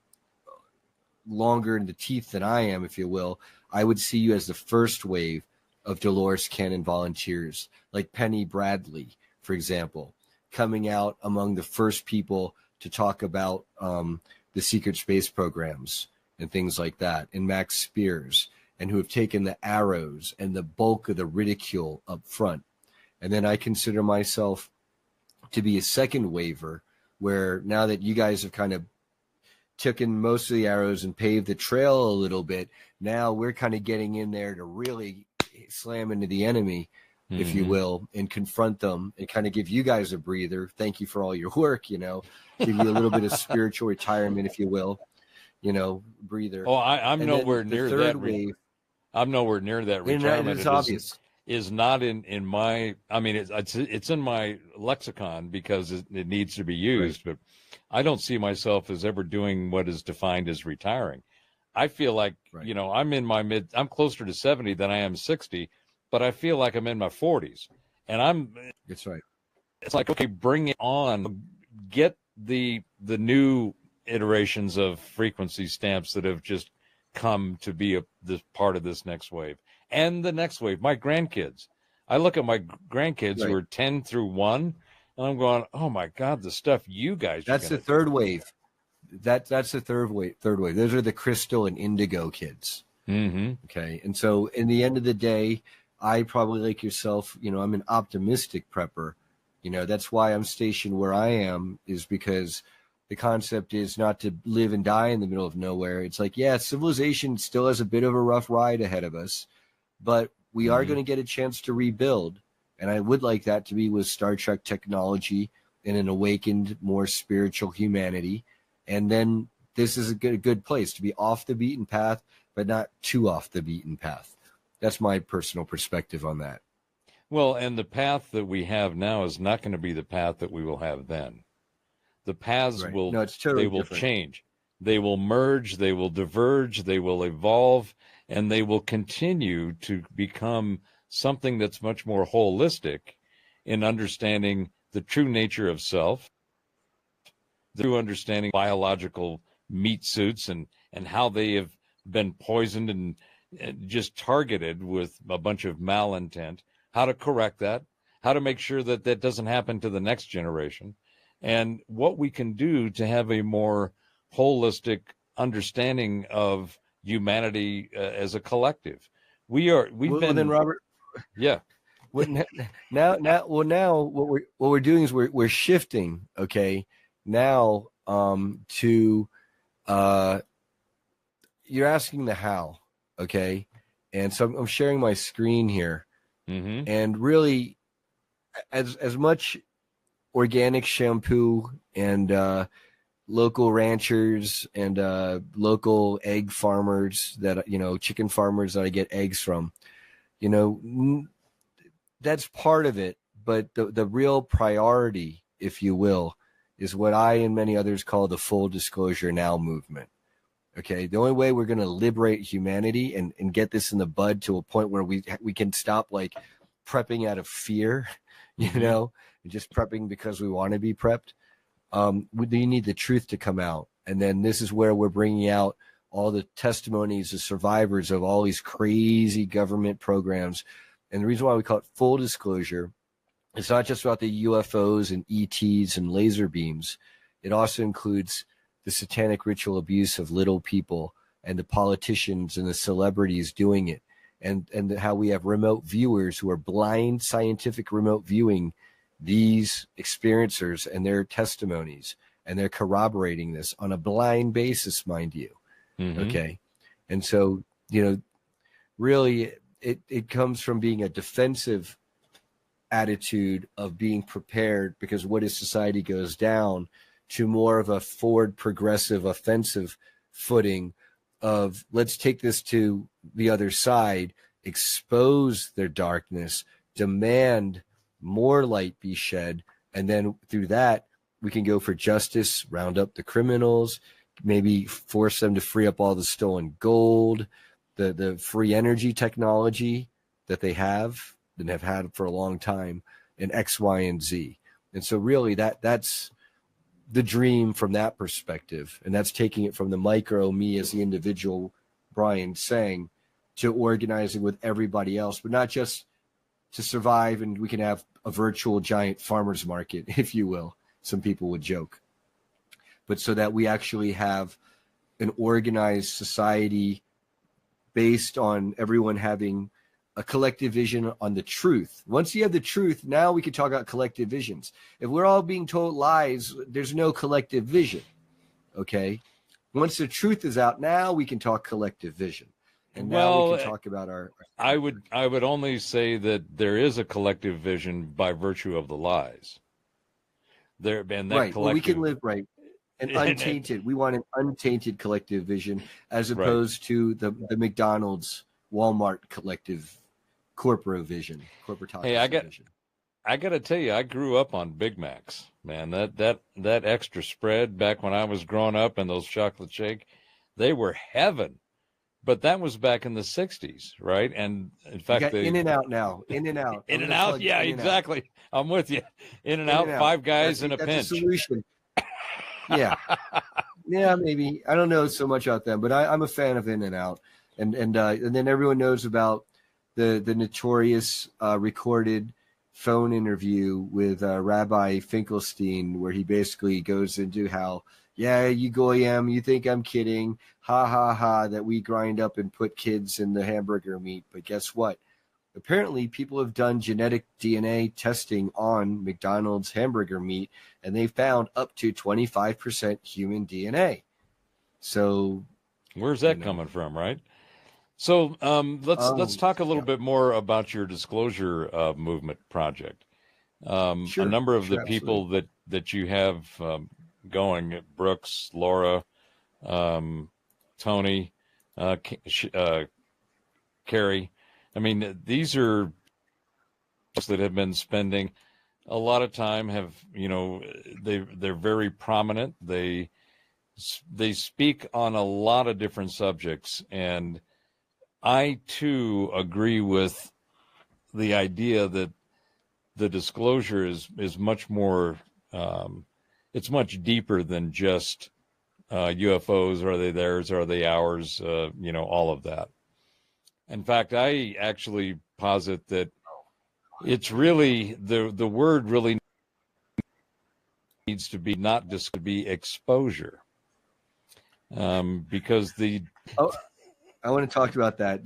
longer in the teeth than I am, if you will. I would see you as the first wave of Dolores Cannon volunteers, like Penny Bradley, for example, coming out among the first people to talk about the secret space programs and things like that, and Max Spears, and who have taken the arrows and the bulk of the ridicule up front. And then I consider myself to be a second waver, where now that you guys have kind of taken most of the arrows and paved the trail a little bit, now we're kind of getting in there to really slam into the enemy, if you will, and confront them and kind of give you guys a breather. Thank you for all your work, you know, give you a little bit of spiritual retirement, if you will, you know, breather. Oh, I'm nowhere near that. Wave, I'm nowhere near that retirement. It's obvious. Is not in my, I mean, it's in my lexicon because it needs to be used, right. But I don't see myself as ever doing what is defined as retiring. I feel like, right. You know, I'm closer to 70 than I am 60, but I feel like I'm in my 40s, and that's right. It's like, okay, bring it on, get the new iterations of frequency stamps that have just come to be this part of this next wave. And the next wave, my grandkids. I look at my grandkids, right, who are 10 through 1, and I'm going, oh my God, the stuff you guys. That's the third wave. That's the third wave. Those are the crystal and indigo kids. Mm-hmm. Okay, and so in the end of the day, I probably, like yourself, you know, I'm an optimistic prepper. You know, that's why I'm stationed where I am, is because the concept is not to live and die in the middle of nowhere. It's like, yeah, civilization still has a bit of a rough ride ahead of us, but we are going to get a chance to rebuild. And I would like that to be with Star Trek technology and an awakened, more spiritual humanity. And then this is a good place to be off the beaten path, but not too off the beaten path. That's my personal perspective on that. Well, and the path that we have now is not going to be the path that we will have then. The paths right. will, no, it's totally they will different. change. They will merge, they will diverge, they will evolve, and they will continue to become something that's much more holistic in understanding the true nature of self, the true understanding of biological meat suits and how they have been poisoned and just targeted with a bunch of malintent, how to correct that, how to make sure that that doesn't happen to the next generation, and what we can do to have a more holistic understanding of humanity as a collective. We've been then, Robert. Yeah. Now what we're doing is we're shifting. Okay, now to you're asking the how. Okay, and so I'm sharing my screen here, and really, as much organic shampoo and local ranchers and local egg farmers that chicken farmers that I get eggs from, that's part of it. But the real priority, if you will, is what I and many others call the full disclosure now movement. Okay, the only way we're going to liberate humanity and get this in the bud to a point where we can stop like prepping out of fear, and just prepping because we want to be prepped. You need the truth to come out. And then this is where we're bringing out all the testimonies of survivors of all these crazy government programs. And the reason why we call it full disclosure, it's not just about the UFOs and ETs and laser beams. It also includes the satanic ritual abuse of little people and the politicians and the celebrities doing it. And how we have remote viewers who are blind scientific remote viewing these experiencers and their testimonies, and they're corroborating this on a blind basis, mind you. Okay. And so, really it comes from being a defensive attitude of being prepared, because what if society goes down, to more of a forward progressive offensive footing of let's take this to the other side, expose their darkness, demand more light be shed, and then through that we can go for justice, round up the criminals, maybe force them to free up all the stolen gold, the free energy technology that they have and have had for a long time, and X, Y, and Z. And so really that's the dream from that perspective, and that's taking it from the micro me as the individual, Brian Tseng, to organizing with everybody else, but not just to survive and we can have a virtual giant farmer's market, if you will. Some people would joke. But so that we actually have an organized society based on everyone having a collective vision on the truth. Once you have the truth, now we can talk about collective visions. If we're all being told lies, there's no collective vision. Okay? Once the truth is out, now we can talk collective vision. And now we can talk about our I would only say that there is a collective vision by virtue of the lies. Right. Collective, well, we can live right and untainted. We want an untainted collective vision as opposed to the McDonald's, Walmart collective corporate vision. Hey, I got to tell you, I grew up on Big Macs, man. That extra spread back when I was growing up, and those chocolate shake, they were heaven. But that was back in the 60s, right? And in fact, In-N-Out now. In-N-Out. In-N-Out, yeah, exactly. I'm with you. In-N-Out, Five Guys in a pinch. That's a solution. Yeah. Yeah, maybe. I don't know so much about them, but I'm a fan of In-N-Out. And then everyone knows about the notorious recorded phone interview with Rabbi Finkelstein, where he basically goes into how, yeah, you goyim, you think I'm kidding, ha ha ha, that we grind up and put kids in the hamburger meat. But guess what? Apparently people have done genetic DNA testing on McDonald's hamburger meat, and they found up to 25% human DNA. So where's that coming from, right? So let's talk a little bit more about your disclosure movement project. Sure, a number of the absolutely. people that you have going, Brooks, Laura, Tony, Carrie. I mean, these are that have been spending a lot of time. They're very prominent. They speak on a lot of different subjects, and I too agree with the idea that the disclosure is much more, it's much deeper than just UFOs. Are they theirs? Are they ours? All of that. In fact, I actually posit that it's really the word really needs to be not just to be exposure, because the I want to talk about that.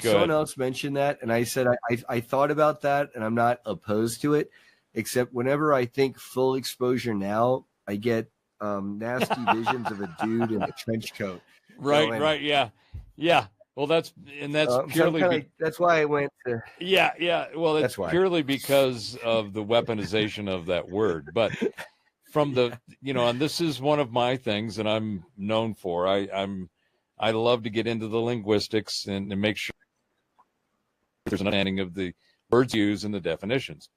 Someone else mentioned that, and I said I thought about that, and I'm not opposed to it, except whenever I think full exposure now, I get nasty visions of a dude in a trench coat. Right, yeah. Well, that's purely that's why I went to. Yeah. Well, it's purely because of the weaponization of that word, but. From the, and this is one of my things that I'm known for. I love to get into the linguistics and make sure there's an understanding of the words used and the definitions.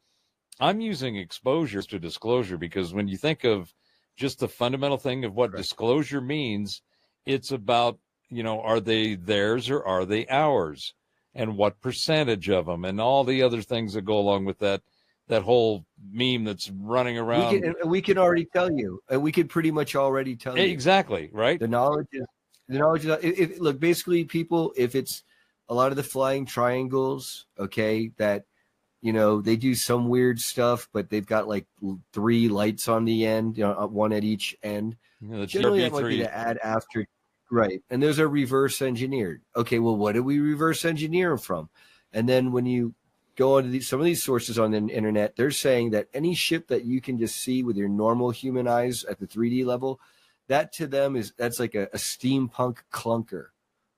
I'm using exposure to disclosure because when you think of just the fundamental thing of what disclosure means, it's about, are they theirs or are they ours? And what percentage of them and all the other things that go along with that whole meme that's running around. We can already tell you. We could pretty much already tell you. Exactly, right? The knowledge is look, basically, people, if it's a lot of the flying triangles, okay, that, they do some weird stuff, but they've got like 3 lights on the end, one at each end. Generally, that might be to add after. Right. And those are reverse engineered. Okay, well, what did we reverse engineer them from? And then when you go onto some of these sources on the internet, they're saying that any ship that you can just see with your normal human eyes at the 3D level, that to them that's like a steampunk clunker.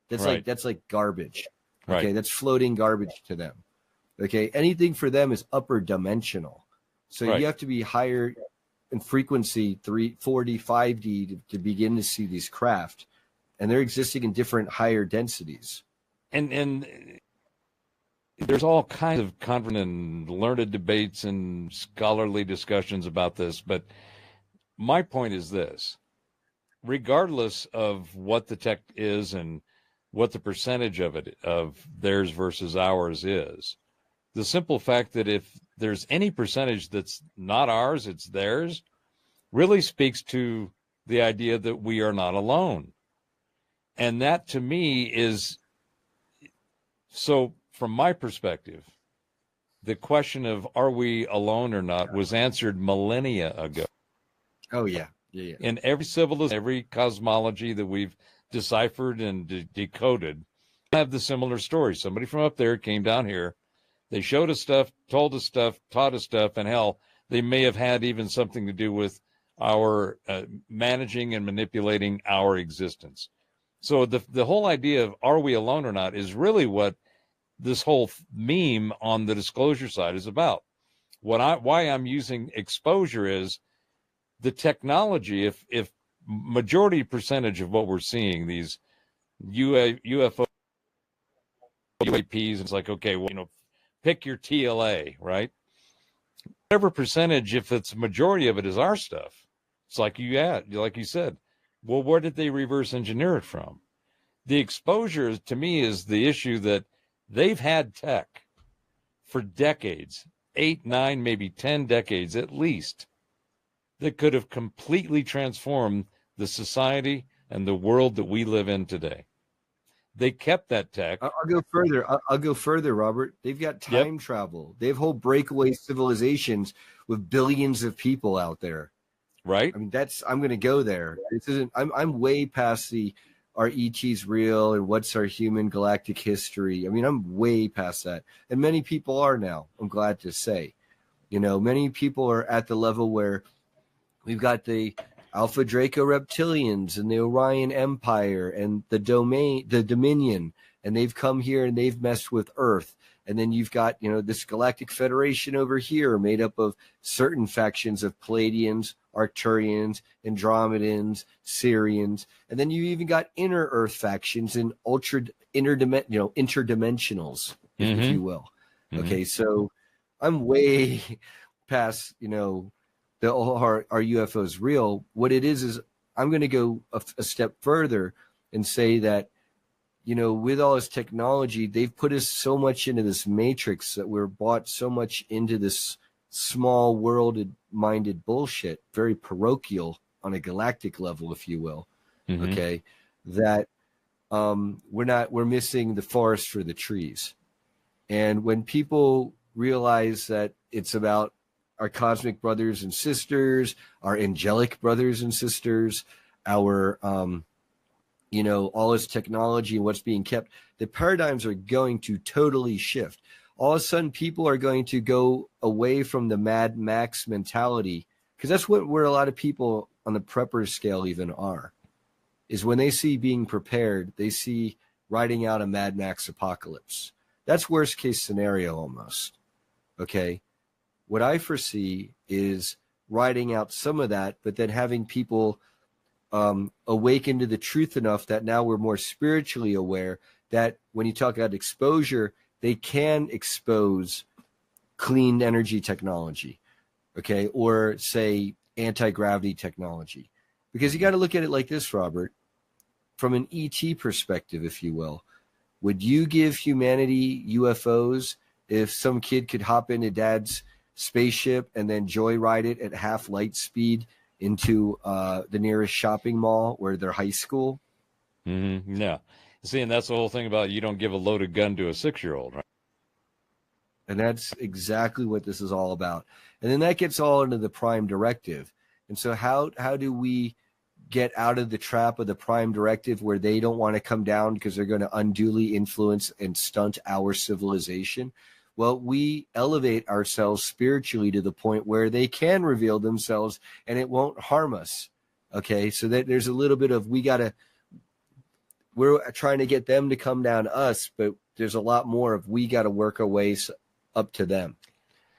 That's like garbage. Okay, right. That's floating garbage to them. Okay, anything for them is upper dimensional. So you have to be higher in frequency, 4D, 5D to begin to see these craft, and they're existing in different higher densities. And there's all kinds of conference and learned debates and scholarly discussions about this, but my point is this: regardless of what the tech is and what the percentage of it, of theirs versus ours is, the simple fact that if there's any percentage that's not ours, it's theirs, really speaks to the idea that we are not alone. And that to me is so. From my perspective, the question of are we alone or not was answered millennia ago. Oh, yeah. In every civilization, every cosmology that we've deciphered and decoded, have the similar story. Somebody from up there came down here. They showed us stuff, told us stuff, taught us stuff, and hell, they may have had even something to do with our managing and manipulating our existence. So the whole idea of are we alone or not is really what this whole meme on the disclosure side is about. Why I'm using exposure is the technology. If majority percentage of what we're seeing, these UFO, UAPs, it's like, okay, well, pick your TLA, right? Whatever percentage, if it's majority of it is our stuff, it's like you said, well, where did they reverse engineer it from? The exposure to me is the issue that they've had tech for decades, 8, 9, maybe 10 decades at least, that could have completely transformed the society and the world that we live in today. They kept that tech. I'll go further, Robert. They've got time travel. They have whole breakaway civilizations with billions of people out there. Right. I mean, I'm going to go there. This isn't. I'm way past are ETs real and what's our human galactic history. I mean, I'm way past that, and many people are now. I'm glad to say, many people are at the level where we've got the Alpha Draco reptilians and the Orion Empire and the Dominion, and they've come here and they've messed with Earth. And then you've got, this Galactic Federation over here made up of certain factions of Palladians, Arcturians, Andromedans, Syrians. And then you even got inner Earth factions and interdimensionals, if you will. Mm-hmm. Okay, so I'm way past, are UFOs real? What it is I'm going to go a step further and say that you know, with all this technology, they've put us so much into this matrix that we're bought so much into this small world-minded bullshit, very parochial on a galactic level, if you will. Mm-hmm. Okay, that we're missing the forest for the trees. And when people realize that it's about our cosmic brothers and sisters, our angelic brothers and sisters, our you know, all this technology and what's being kept, the paradigms are going to totally shift. All of a sudden, people are going to go away from the Mad Max mentality, because that's where a lot of people on the prepper scale even are, is when they see being prepared, they see riding out a Mad Max apocalypse. That's worst case scenario almost. Okay. What I foresee is riding out some of that, but then having people awaken to the truth enough that now we're more spiritually aware that when you talk about exposure, they can expose clean energy technology, okay, or say anti-gravity technology. Because you got to look at it like this, Robert, from an ET perspective, if you will. Would you give humanity UFOs if some kid could hop into dad's spaceship and then joyride it at half light speed into the nearest shopping mall or their high school? Mm-hmm. Yeah. See, and that's the whole thing about you don't give a loaded gun to a 6-year-old, right? And that's exactly what this is all about. And then that gets all into the prime directive. And so how do we get out of the trap of the prime directive where they don't want to come down because they're going to unduly influence and stunt our civilization? Well, we elevate ourselves spiritually to the point where they can reveal themselves and it won't harm us. Okay, so that there's a little bit of we're trying to get them to come down to us, but there's a lot more of we got to work our ways up to them.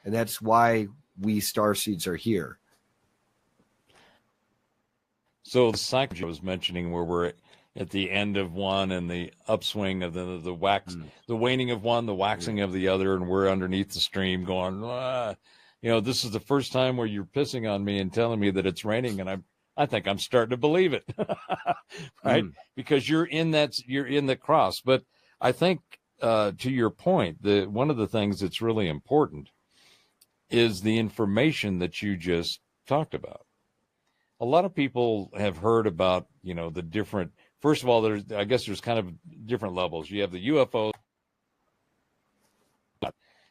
And that's why we starseeds are here. So the cycle I was mentioning, where we're at the end of one and the upswing of the wax, the waning of one, the waxing of the other, and we're underneath the stream going, you know, this is the first time where you're pissing on me and telling me that it's raining, and I think I'm starting to believe it, right? Because you're in the cross. But I think to your point, one of the things that's really important is the information that you just talked about. A lot of people have heard about, you know, the different. First of all, I guess there's kind of different levels. You have the UFOs.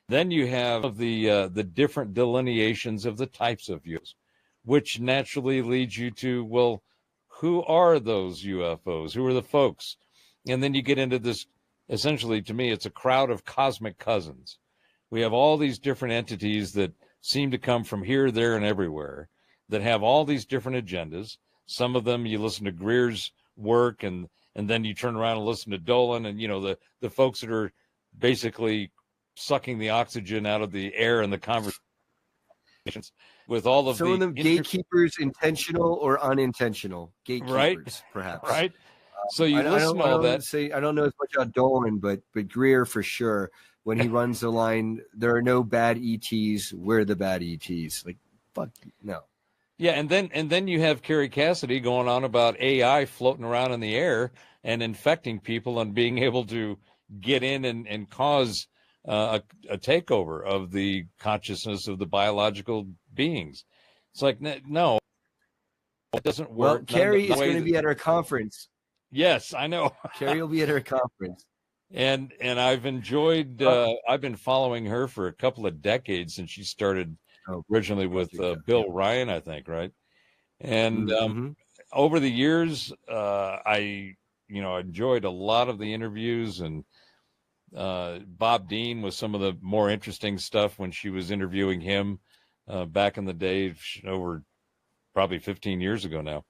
Then you have the different delineations of the types of UFOs, which naturally leads you to, well, who are those UFOs? Who are the folks? And then you get into this, essentially, to me, it's a crowd of cosmic cousins. We have all these different entities that seem to come from here, there, and everywhere, that have all these different agendas. Some of them, you listen to Greer's work, and then you turn around and listen to Dolan, and, you know, the folks that are basically sucking the oxygen out of the air and the conversations with all of some of them gatekeepers, intentional or unintentional gatekeepers, right? Perhaps. Right. So you listen to all that. I don't know as much on Dolan, but Greer for sure. When he runs the line, there are no bad ETs. We're the bad ETs. Like, fuck no. Yeah, and then you have Kerry Cassidy going on about AI floating around in the air and infecting people and being able to get in and cause a takeover of the consciousness of the biological beings. It's like, no, it doesn't work. Well, Kerry is going to be at our conference. Yes, I know. Kerry will be at our conference. And I've enjoyed, I've been following her for a couple of decades since she started originally with Bill Ryan, I think, right? And over the years, I enjoyed a lot of the interviews, and Bob Dean was some of the more interesting stuff when she was interviewing him back in the day, over probably 15 years ago now.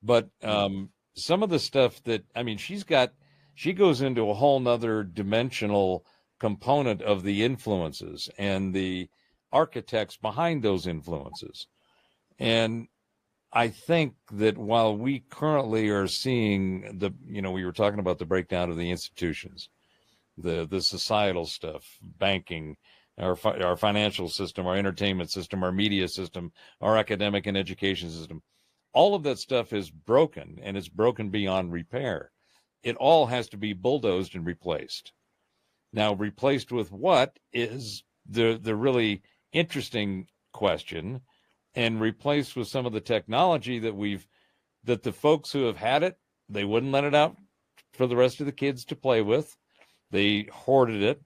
But some of the stuff that, I mean, she goes into a whole nother dimensional component of the influences and the architects behind those influences. And I think that while we currently are seeing we were talking about the breakdown of the institutions, the societal stuff, banking, our financial system, our entertainment system, our media system, our academic and education system, all of that stuff is broken, and it's broken beyond repair. it all has to be bulldozed and replaced. Now, replaced with what is the really interesting question, and replaced with some of the technology that the folks who have had it, they wouldn't let it out for the rest of the kids to play with. They hoarded it.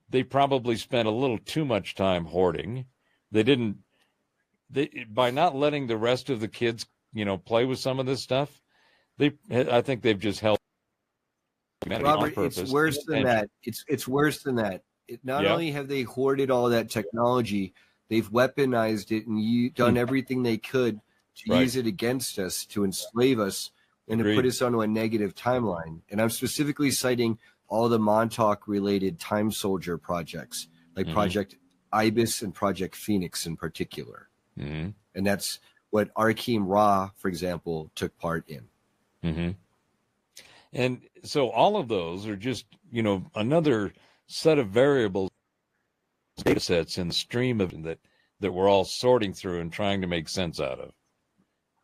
They probably spent a little too much time hoarding. By not letting the rest of the kids, play with some of this stuff, I think they've just held humanity on Robert, purpose. it's worse than that. It's worse than that. Not only have they hoarded all that technology, they've weaponized it and done everything they could to use it against us, to enslave us, and to put us onto a negative timeline. And I'm specifically citing all the Montauk-related Time Soldier projects, like Project Ibis and Project Phoenix in particular. And that's what Arkeem Ra, for example, took part in. And so all of those are just, another set of variables, data sets in the stream of that we're all sorting through and trying to make sense out of.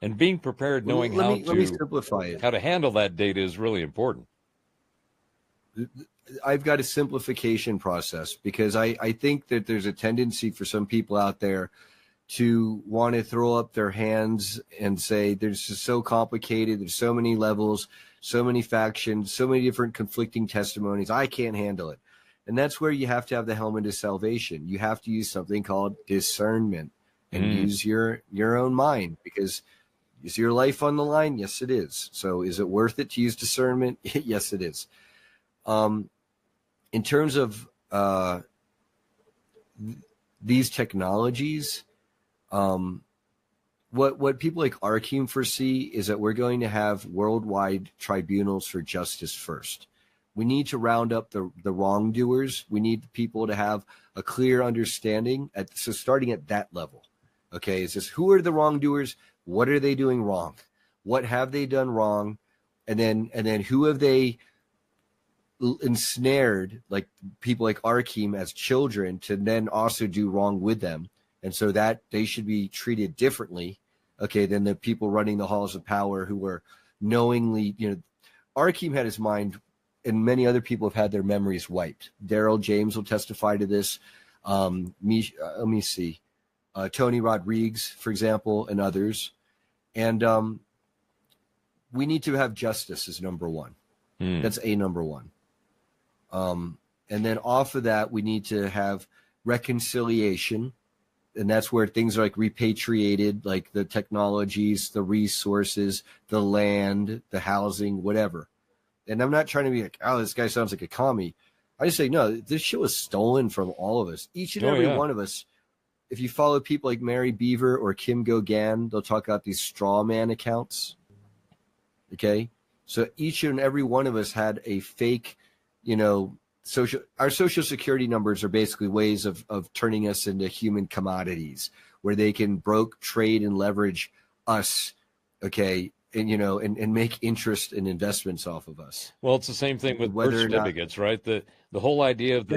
And being prepared, knowing let me simplify it. How to handle that data is really important. I've got a simplification process because I think that there's a tendency for some people out there to want to throw up their hands and say, there's just so complicated. There's so many levels, so many factions, so many different conflicting testimonies. I can't handle it. And that's where you have to have the helmet of salvation. You have to use something called discernment and use your own mind, because is your life on the line? Yes, it is. So is it worth it to use discernment? Yes, it is. In terms of these technologies, what people like Arkeem foresee is that we're going to have worldwide tribunals for justice first. We need to round up the wrongdoers. We need people to have a clear understanding. So starting at that level, okay, is this, who are the wrongdoers? What are they doing wrong? What have they done wrong? And then who have they ensnared, like people like Arkeem, as children to then also do wrong with them? And so that they should be treated differently, okay, than the people running the halls of power who were knowingly, Arkeem had his mind, and many other people have had their memories wiped. Daryl James will testify to this. Let me see. Tony Rodriguez, for example, and others. And we need to have justice as number one. That's number one. And then off of that, we need to have reconciliation. And that's where things are like repatriated, like the technologies, the resources, the land, the housing, whatever. And I'm not trying to be like, oh, this guy sounds like a commie. I just say, no, this shit was stolen from all of us. Each and every one of us. If you follow people like Mary Beaver or Kim Go-Gan, they'll talk about these straw man accounts. Okay? So each and every one of us had a fake, our social security numbers are basically ways of turning us into human commodities where they can broke, trade, and leverage us, okay, and make interest and investments off of us. Well, it's the same thing with birth certificates, right? The whole idea of the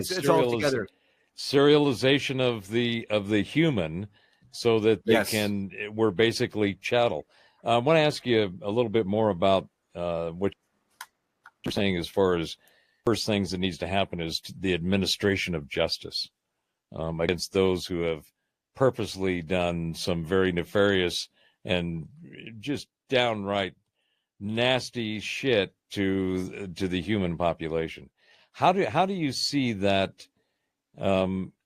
serialization of the human, so that we're basically chattel. I want to ask you a little bit more about what you're saying as far as first things that needs to happen is the administration of justice against those who have purposely done some very nefarious and just downright nasty shit to the human population. How do you see that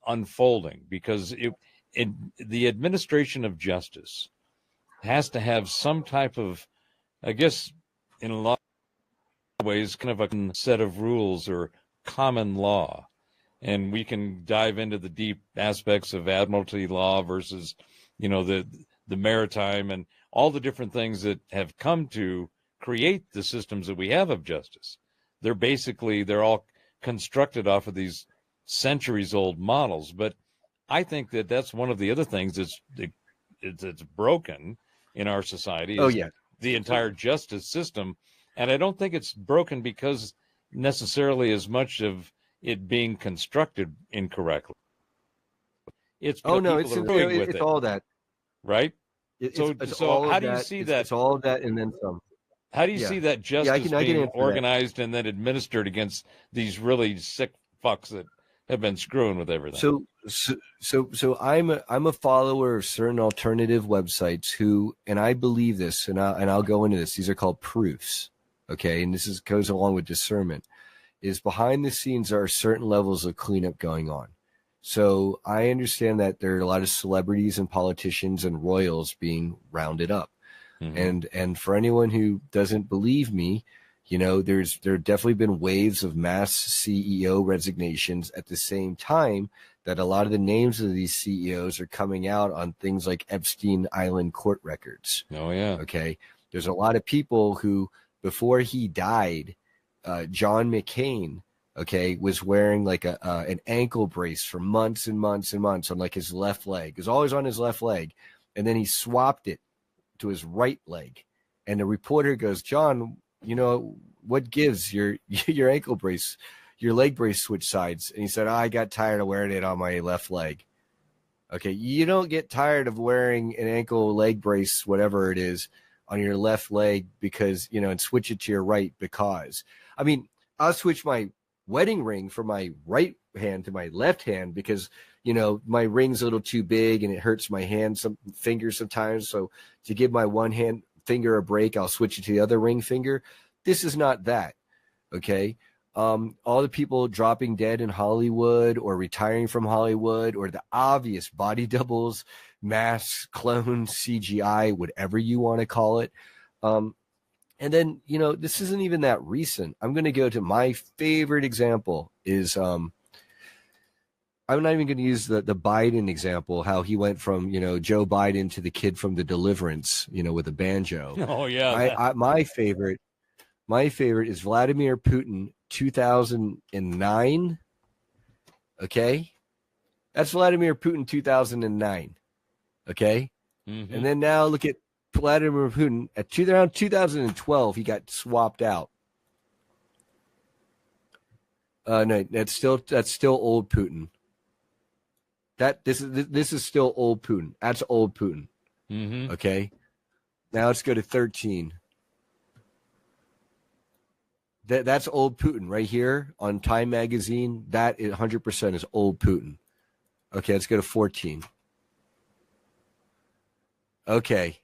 unfolding? Because the administration of justice has to have some type of, I guess, in a lot of ways, kind of a set of rules or common law. And we can dive into the deep aspects of admiralty law versus, the maritime and all the different things that have come to create the systems that we have of justice. They're all constructed off of these centuries-old models. But I think that that's one of the other things that's broken in our society is the entire justice system. And I don't think it's broken because necessarily as much of it being constructed incorrectly. It's all that, right? So how do you see that? It's all of that and then some. How do you Yeah. see that Yeah, I justice can being answer that. organized and then administered against these really sick fucks that have been screwing with everything? So I'm a follower of certain alternative websites who, and I believe this, and I'll go into this. These are called proofs, okay? And this goes along with discernment. Is behind the scenes there are certain levels of cleanup going on. So I understand that there are a lot of celebrities and politicians and royals being rounded up. And for anyone who doesn't believe me, you know, there have definitely been waves of mass CEO resignations at the same time that a lot of the names of these CEOs are coming out on things like Epstein Island court records. Oh, yeah. Okay. There's a lot of people who, before he died, John McCain, okay, was wearing like an ankle brace for months and months and months on like his left leg. It was always on his left leg. And then he swapped it to his right leg. And the reporter goes, John, you know, what gives your ankle brace, your leg brace switch sides? And he said, I got tired of wearing it on my left leg. Okay. You don't get tired of wearing an ankle leg brace, whatever it is, on your left leg because, you know, and switch it to your right because. I mean, I'll switch my wedding ring from my right hand to my left hand because, you know, my ring's a little too big and it hurts my hand, some fingers sometimes. So to give my one hand finger a break, I'll switch it to the other ring finger. This is not that. Okay. All the people dropping dead in Hollywood or retiring from Hollywood or the obvious body doubles, masks, clones, CGI, whatever you want to call it. And then, you know, this isn't even that recent. I'm going to go to my favorite example is, I'm not even going to use the Biden example, how he went from, you know, Joe Biden to the kid from The Deliverance, you know, with a banjo. Oh, yeah. My favorite is Vladimir Putin, 2009. Okay. That's Vladimir Putin, 2009. Okay. Mm-hmm. And then now look at Vladimir Putin at around 2012. He got swapped out. No, that's still old Putin. This is still old Putin. That's old Putin. Mm-hmm. Okay. Now let's go to 13. That's old Putin right here on Time Magazine. That 100% is old Putin. Okay, let's go to 14. Okay.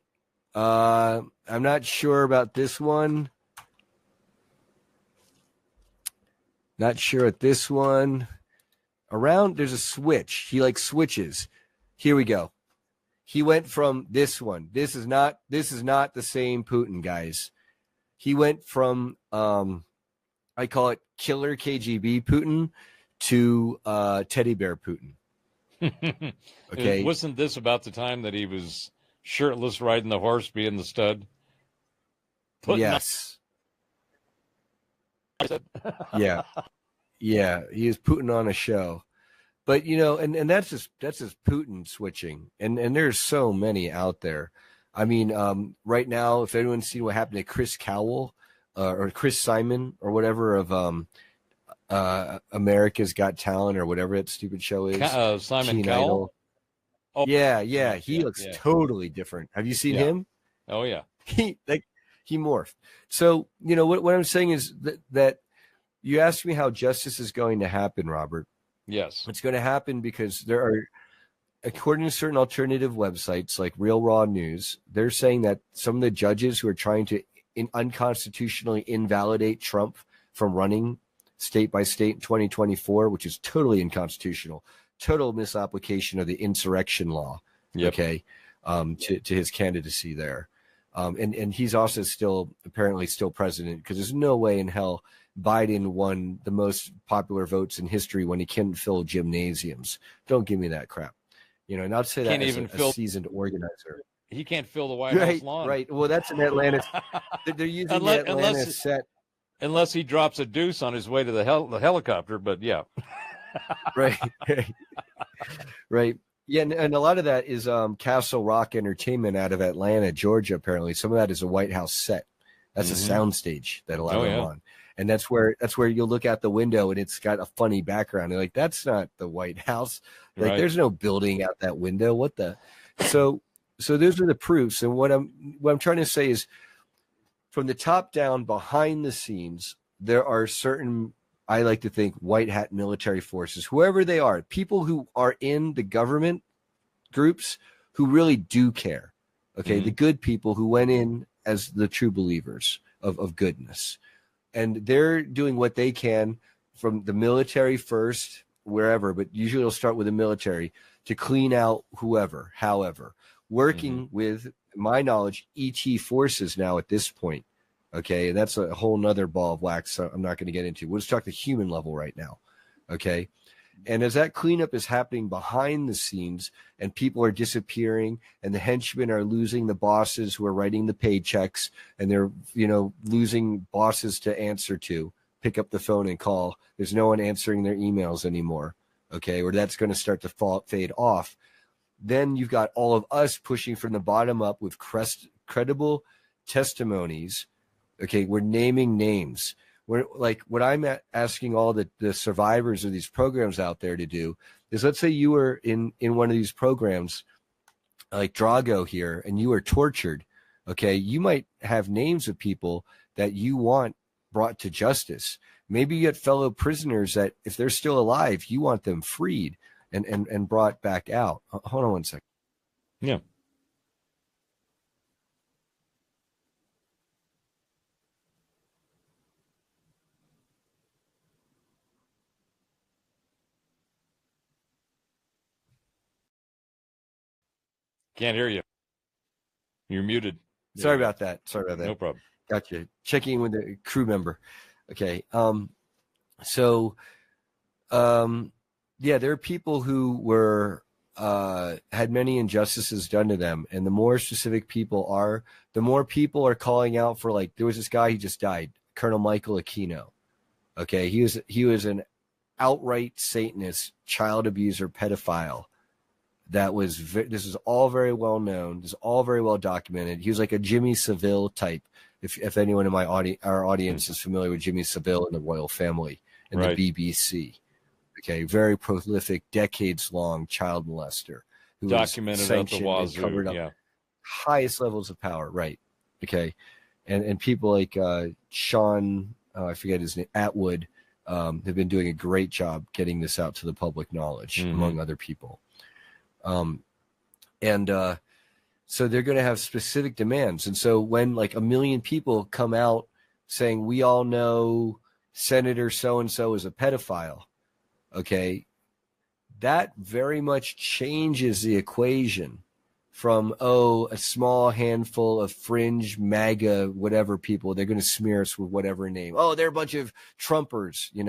I'm not sure about this one. Not sure at this one. Around, there's a switch. He like switches. Here we go. He went from this one. This is not the same Putin, guys. He went from I call it killer KGB Putin to teddy bear Putin. Okay. Wasn't this about the time that he was shirtless riding the horse, being the stud? Yes. Yeah. Yeah. He is Putin on a show. But, you know, and that's just Putin switching. And there's so many out there. I mean, right now, if anyone's seen what happened to Chris Cowell or Chris Simon or whatever of America's Got Talent or whatever that stupid show is. Simon Cowell? Oh, yeah. He looks totally different. Have you seen him? Oh, yeah. He morphed. So, you know, what I'm saying is that you asked me how justice is going to happen, Robert. Yes. It's going to happen because there are, according to certain alternative websites like Real Raw News, they're saying that some of the judges who are trying to unconstitutionally invalidate Trump from running state by state in 2024, which is totally unconstitutional, total misapplication of the insurrection law. Yep. Okay. To his candidacy there. And he's also apparently still president because there's no way in hell Biden won the most popular votes in history when he couldn't fill gymnasiums. Don't give me that crap. You know, not say that as a seasoned organizer. He can't fill the White House lawn. Right. Well, that's an Atlanta. They're using the Atlanta set. Unless he drops a deuce on his way to the helicopter, but yeah. Right. Right. Yeah, and a lot of that is Castle Rock Entertainment out of Atlanta, Georgia, apparently. Some of that is a White House set. That's a soundstage that a lot of them on. And that's where you'll look out the window and it's got a funny background. You're like, that's not the White House. Like, there's no building out that window. What the? So those are the proofs. And what I'm trying to say is from the top down, behind the scenes, there are certain, I like to think, white hat military forces, whoever they are, people who are in the government groups who really do care. Okay, the good people who went in as the true believers of goodness. And they're doing what they can from the military first, wherever, but usually it'll start with the military to clean out whoever, however, working with, my knowledge, ET forces now at this point. Okay, and that's a whole nother ball of wax, so I'm not going to get into. We'll just talk the human level right now. Okay. And as that cleanup is happening behind the scenes and people are disappearing and the henchmen are losing the bosses who are writing the paychecks, and they're, losing bosses to answer to, pick up the phone and call. There's no one answering their emails anymore. Okay. Or that's going to start to fade off. Then you've got all of us pushing from the bottom up with credible testimonies. Okay. We're naming names. We're like, what I'm asking all the survivors of these programs out there to do is, let's say you were in one of these programs like Drago here and you were tortured. Okay. You might have names of people that you want brought to justice. Maybe you get fellow prisoners that, if they're still alive, you want them freed and brought back out. Hold on one second. Yeah. Can't hear you. You're muted. Sorry about that. No problem. Gotcha. Checking with the crew member. Okay. There are people who were had many injustices done to them, and the more specific people are, the more people are calling out for, like, there was this guy who just died, Colonel Michael Aquino. Okay, he was an outright Satanist, child abuser, pedophile. This is all very well known. This is all very well documented. He was like a Jimmy Savile type. If anyone in our audience is familiar with Jimmy Savile and the royal family and the BBC. Okay, very prolific, decades-long child molester who documented at the wazoo, covered up highest levels of power, right? Okay, and people like Sean, I forget his name, Atwood, have been doing a great job getting this out to the public knowledge, among other people. So they're going to have specific demands, and so when like 1 million people come out saying we all know Senator so and so is a pedophile. Okay, that very much changes the equation from, a small handful of fringe MAGA whatever people, they're going to smear us with whatever name. Oh, they're a bunch of Trumpers, I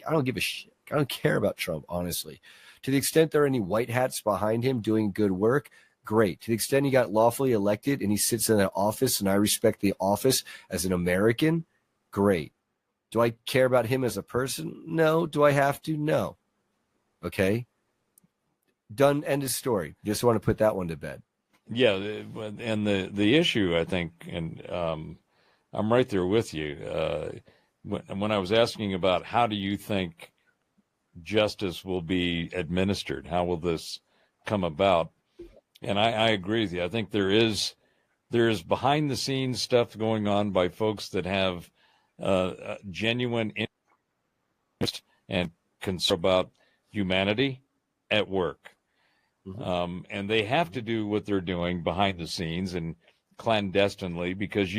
don't give a shit. I don't care about Trump, honestly. To the extent there are any white hats behind him doing good work, great. To the extent he got lawfully elected and he sits in that office and I respect the office as an American, great. Do I care about him as a person? No. Do I have to? No. Okay. Done. End of story. Just want to put that one to bed. Yeah, and the issue, I think, and I'm right there with you. When I was asking about how do you think justice will be administered, how will this come about, and I agree with you. I think there is behind the scenes stuff going on by folks that have genuine interest and concern about humanity at work. And they have to do what they're doing behind the scenes and clandestinely, because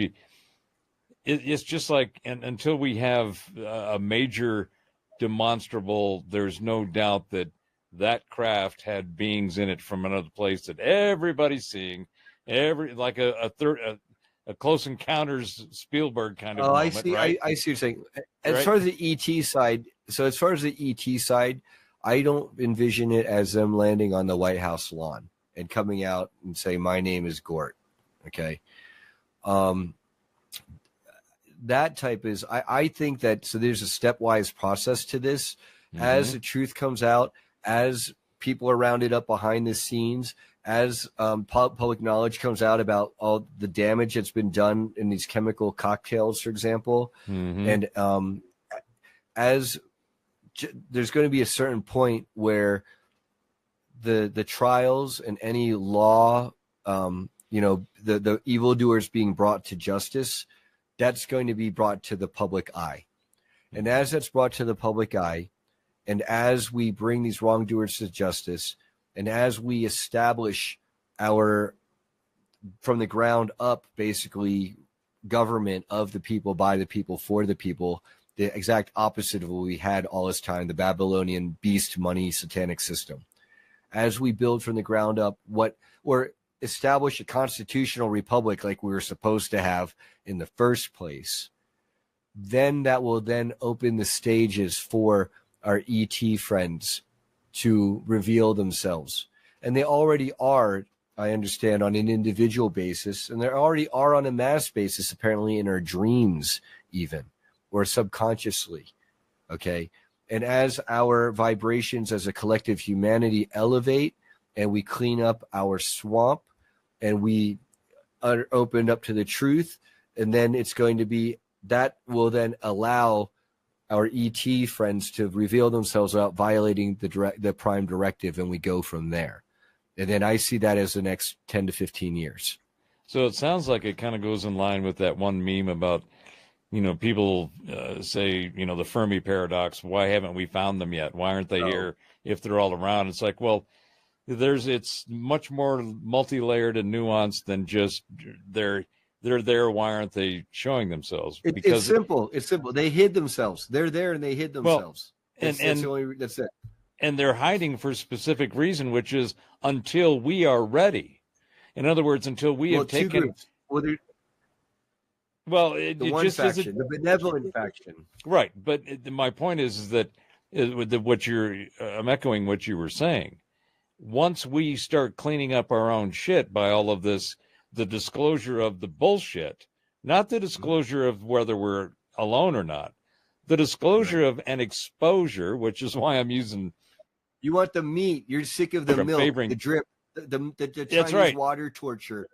it's just like, and until we have a major demonstrable, there's no doubt that craft had beings in it from another place that everybody's seeing, like a Close Encounters Spielberg kind of moment. I see. Right? I see what you're saying. As far as the ET side, I don't envision it as them landing on the White House lawn and coming out and saying, "My name is Gort." Okay. That type is, I think that, so there's a stepwise process to this. As the truth comes out, as people are rounded up behind the scenes, as public knowledge comes out about all the damage that's been done in these chemical cocktails, for example, and as there's going to be a certain point where the trials and any law, the evildoers being brought to justice, that's going to be brought to the public eye. And as that's brought to the public eye, and as we bring these wrongdoers to justice, and as we establish our, from the ground up, basically, government of the people, by the people, for the people, the exact opposite of what we had all this time, the Babylonian beast money satanic system. As we build from the ground up or establish a constitutional republic like we were supposed to have in the first place, then that will then open the stages for our ET friends to reveal themselves. And they already are, I understand, on an individual basis, and they already are on a mass basis, apparently in our dreams even, or subconsciously, okay? And as our vibrations as a collective humanity elevate, and we clean up our swamp, and we are opened up to the truth, and then it's going to be, that will then allow our ET friends to reveal themselves without violating the prime directive, and we go from there. And then I see that as the next 10 to 15 years. So it sounds like it kind of goes in line with that one meme about, people say, the Fermi paradox. Why haven't we found them yet? Why aren't they here if they're all around? It's like, well, it's much more multi-layered and nuanced than just they're there. Why aren't they showing themselves? Because it's simple. It's simple. They hid themselves. They're there and they hid themselves. Well, that's it. And they're hiding for a specific reason, which is until we are ready. In other words, until we have taken. Groups. The one just faction, the benevolent faction. Right. But my point is that I'm echoing what you were saying. Once we start cleaning up our own shit by all of this, the disclosure of the bullshit, not the disclosure of whether we're alone or not, the disclosure of an exposure, which is why I'm using. You want the meat. You're sick of the milk, the drip, the Chinese water torture.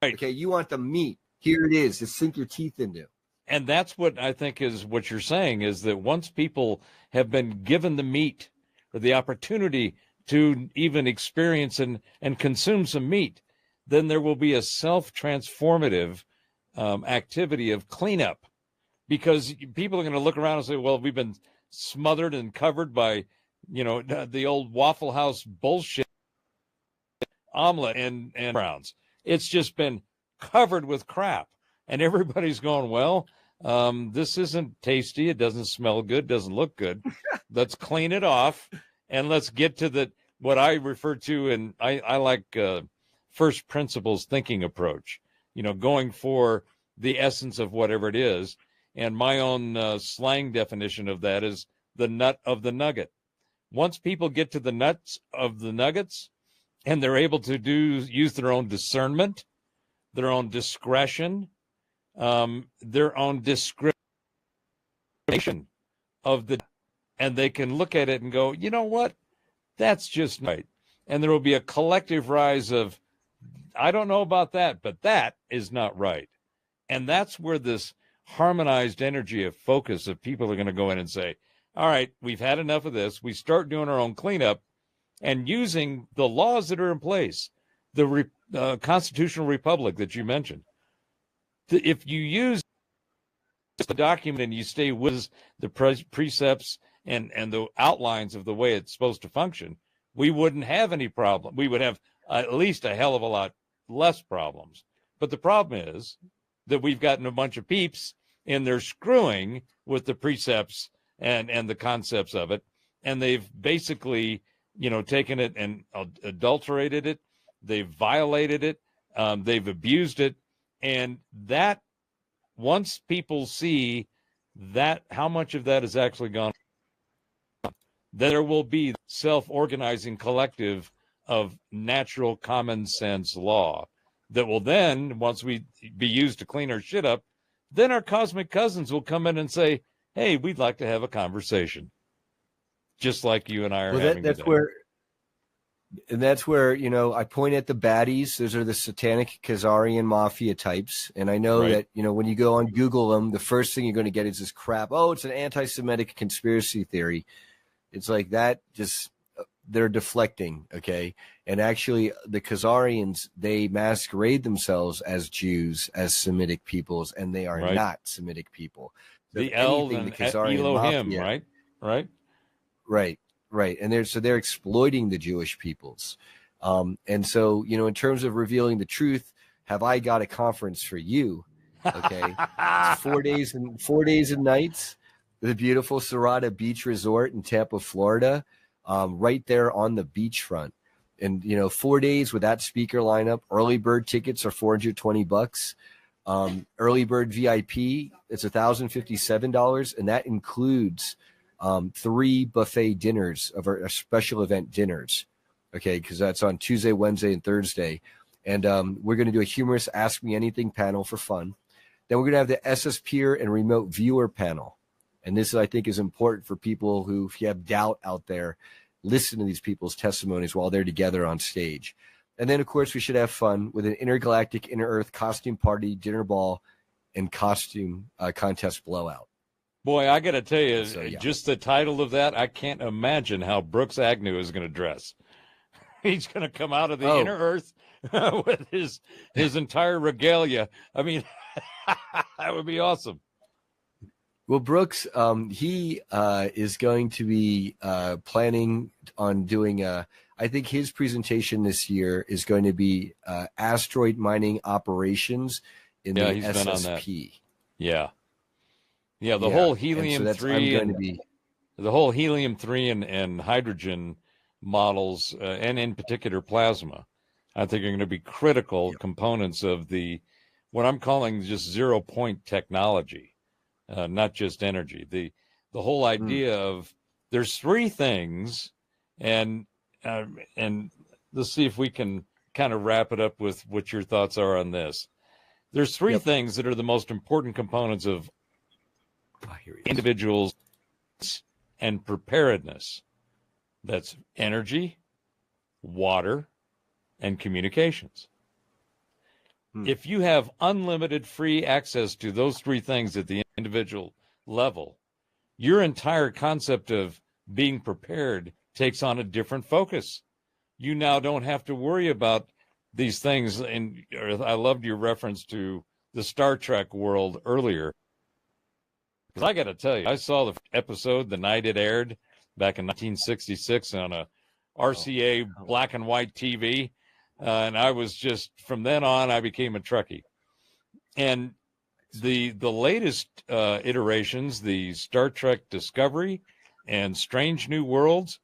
Right. Okay, you want the meat. Here it is. To sink your teeth into. And that's what I think is what you're saying, is that once people have been given the meat or the opportunity to even experience and consume some meat, then there will be a self-transformative activity of cleanup, because people are going to look around and say, well, we've been smothered and covered by, the old Waffle House bullshit omelet and browns. It's just been covered with crap. And everybody's going, well, this isn't tasty. It doesn't smell good. Doesn't look good. Let's clean it off. And let's get to what I refer to, and I like first principles thinking approach, going for the essence of whatever it is. And my own slang definition of that is the nut of the nugget. Once people get to the nuts of the nuggets and they're able to use their own discernment, their own discretion, their own discrimination and they can look at it and go, you know what? That's just right. And there will be a collective rise of, I don't know about that, but that is not right. And that's where this harmonized energy of focus of people are going to go in and say, all right, we've had enough of this. We start doing our own cleanup and using the laws that are in place, the constitutional republic that you mentioned. If you use the document and you stay with the precepts and the outlines of the way it's supposed to function, we wouldn't have any problem. We would have at least a hell of a lot less problems. But the problem is that we've gotten a bunch of peeps and they're screwing with the precepts and the concepts of it. And they've basically, taken it and adulterated it. They've violated it. They've abused it. And that, once people see that, how much of that has actually gone, there will be self-organizing collective of natural common sense law that will then, once we be used to clean our shit up, then our cosmic cousins will come in and say, hey, we'd like to have a conversation. Just like you and I are having that's today. That's where, I point at the baddies. Those are the satanic Khazarian mafia types. And I know that, when you go on Google them, the first thing you're going to get is this crap. Oh, it's an anti-Semitic conspiracy theory. It's like that just they're deflecting, okay? And actually, the Khazarians, they masquerade themselves as Jews, as Semitic peoples, and they are Right. not Semitic people. So The if El anything, and the Khazarian Elohim, mafia, right? Right. right, and they're exploiting the Jewish peoples. And so, you know, in terms of revealing the truth, have I got a conference for you? Okay, it's 4 days and nights. The beautiful Serrata Beach Resort in Tampa, Florida, right there on the beachfront. And, you know, 4 days with that speaker lineup. Early bird tickets are $420. Early bird VIP, it's $1,057, and that includes 3 buffet dinners of our special event dinners. Okay, because that's on Tuesday, Wednesday, and Thursday. And we're going to do a humorous Ask Me Anything panel for fun. Then we're going to have the SS Peer and remote viewer panel. And this, I think, is important for people who, if you have doubt out there, listen to these people's testimonies while they're together on stage. And then, of course, we should have fun with an intergalactic, inner-earth costume party, dinner ball, and costume contest blowout. Boy, I got to tell you, So, yeah. just the title of that, I can't imagine how Brooks Agnew is going to dress. He's going to come out of the inner earth with his entire regalia. I mean, that would be awesome. Well, Brooks, he is going to be planning on doing I think his presentation this year is going to be asteroid mining operations in the he's been on that. SSP. Yeah. Yeah, the whole And so helium-3 the whole helium-3 and hydrogen models, and in particular plasma, I think are going to be critical components of what I'm calling just zero-point technology, not just energy. The whole idea of there's 3 things, and let's see if we can kind of wrap it up with what your thoughts are on this. There's 3 things that are the most important components of individuals and preparedness. That's energy, water, and communications. If you have unlimited free access to those 3 things at the individual level, your entire concept of being prepared takes on a different focus. You now don't have to worry about these things. And I loved your reference to the Star Trek world earlier. Because I got to tell you, I saw the episode the night it aired back in 1966 on a RCA black and white TV. And I was just, from then on, I became a Trekkie. And the latest iterations, the Star Trek Discovery and Strange New Worlds,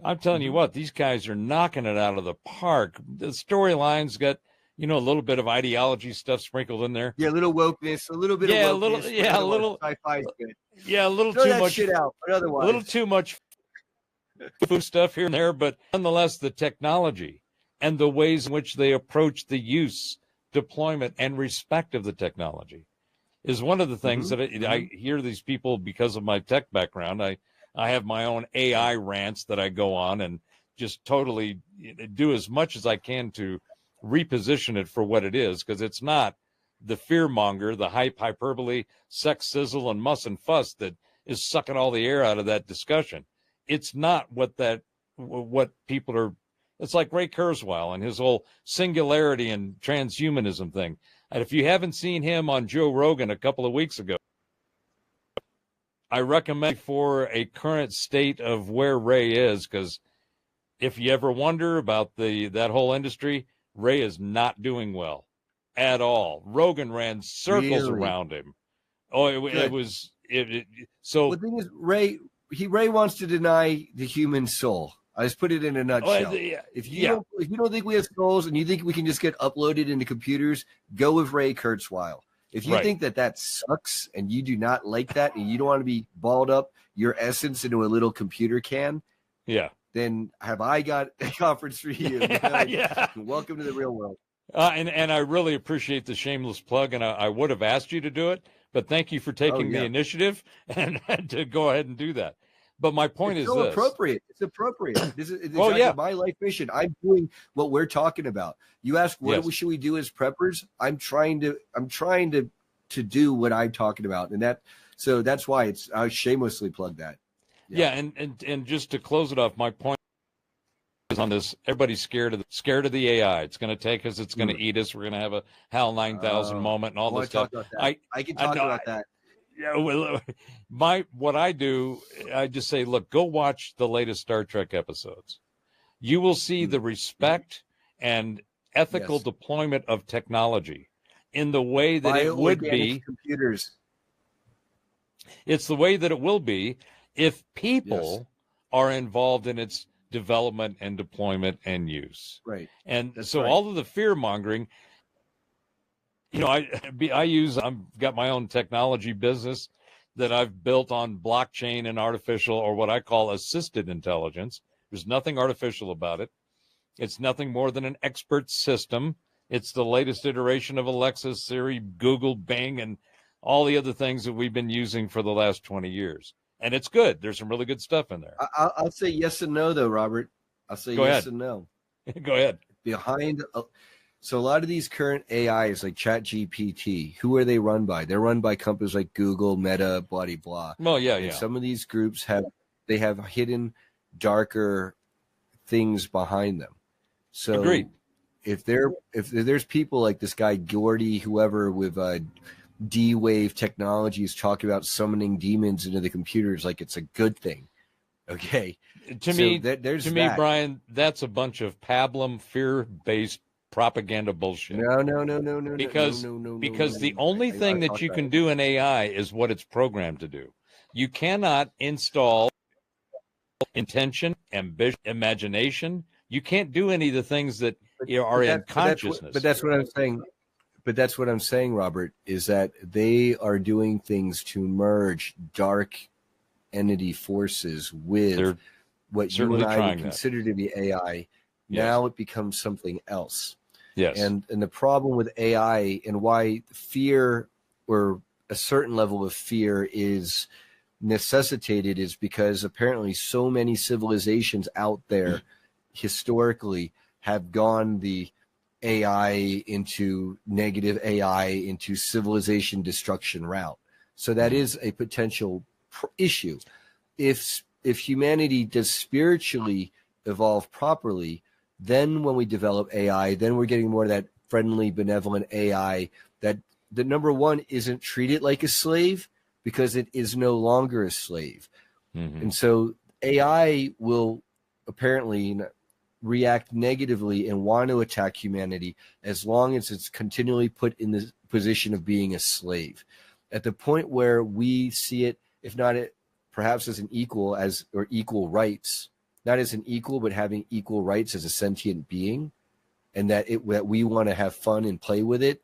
I'm telling you what, these guys are knocking it out of the park. The storyline's got, a little bit of ideology stuff sprinkled in there. Yeah, a little wokeness, a little bit of wokeness. A little sci-fi good. Yeah, a little Throw too that much shit out, but otherwise, a little too much food stuff here and there, but nonetheless, the technology and the ways in which they approach the use, deployment, and respect of the technology is one of the things that I hear these people, because of my tech background. I have my own AI rants that I go on and just totally do as much as I can to reposition it for what it is, because it's not the fear monger, the hyperbole, sex, sizzle, and muss and fuss that is sucking all the air out of that discussion. It's not what people are. It's like Ray Kurzweil and his whole singularity and transhumanism thing. And if you haven't seen him on Joe Rogan a couple of weeks ago, I recommend for a current state of where Ray is, because if you ever wonder about that whole industry, Ray is not doing well at all. Rogan ran circles around him. Oh, it was. So the thing is, Ray wants to deny the human soul. I just put it in a nutshell. If you don't think we have souls and you think we can just get uploaded into computers, go with Ray Kurzweil. If you think that sucks and you do not like that and you don't want to be balled up your essence into a little computer can, then have I got a conference for you. Welcome to the real world. And I really appreciate the shameless plug, and I would have asked you to do it, but thank you for taking the initiative and to go ahead and do that. But my point is this. Appropriate. It's appropriate. This is exactly my life mission. I'm doing what we're talking about. You ask, what should we do as preppers? I'm trying to do what I'm talking about. And that's why I shamelessly plug that. And just to close it off, my point on this. Everybody's scared of the AI. It's going to take us. It's going to eat us. We're going to have a HAL 9000 moment and all this stuff. Talk about that. I can talk about that. Yeah, well, what I do, I just say, look, go watch the latest Star Trek episodes. You will see the respect and ethical deployment of technology in the way that it would be. Computers. It's the way that it will be if people are involved in its development and deployment and use. Right. And so all of the fear mongering, I've got my own technology business that I've built on blockchain and artificial, or what I call assisted intelligence. There's nothing artificial about it. It's nothing more than an expert system. It's the latest iteration of Alexa, Siri, Google, Bing, and all the other things that we've been using for the last 20 years. And it's good. There's some really good stuff in there. I'll say yes and no, though, Robert. I'll say yes and no. Go ahead. So a lot of these current AIs like ChatGPT, who are they run by? They're run by companies like Google, Meta, blah, blah, blah. Well, yeah. And some of these groups have hidden, darker things behind them. So agreed. If there's people like this guy Gordy, whoever with D-Wave Technologies talking about summoning demons into the computers like it's a good thing. Okay. To me, Brian, that's a bunch of pablum, fear-based propaganda bullshit. No. Because the only thing that you can do in AI is what it's programmed to do. You cannot install intention, ambition, imagination. You can't do any of the things that are in consciousness. But that's what I'm saying. But that's what I'm saying, Robert, is that they are doing things to merge dark entity forces with what you and I would consider to be AI. Yes. Now it becomes something else. Yes. And the problem with AI and why fear, or a certain level of fear, is necessitated is because apparently so many civilizations out there historically have gone the AI into negative AI into civilization destruction route. So that is a potential issue. If humanity does spiritually evolve properly, then when we develop AI, then we're getting more of that friendly, benevolent AI that the number one isn't treated like a slave because it is no longer a slave. Mm-hmm. And so AI will apparently react negatively and want to attack humanity as long as it's continually put in the position of being a slave. At the point where we see it, if not perhaps as an equal, or equal rights, not as an equal, but having equal rights as a sentient being, and that we want to have fun and play with it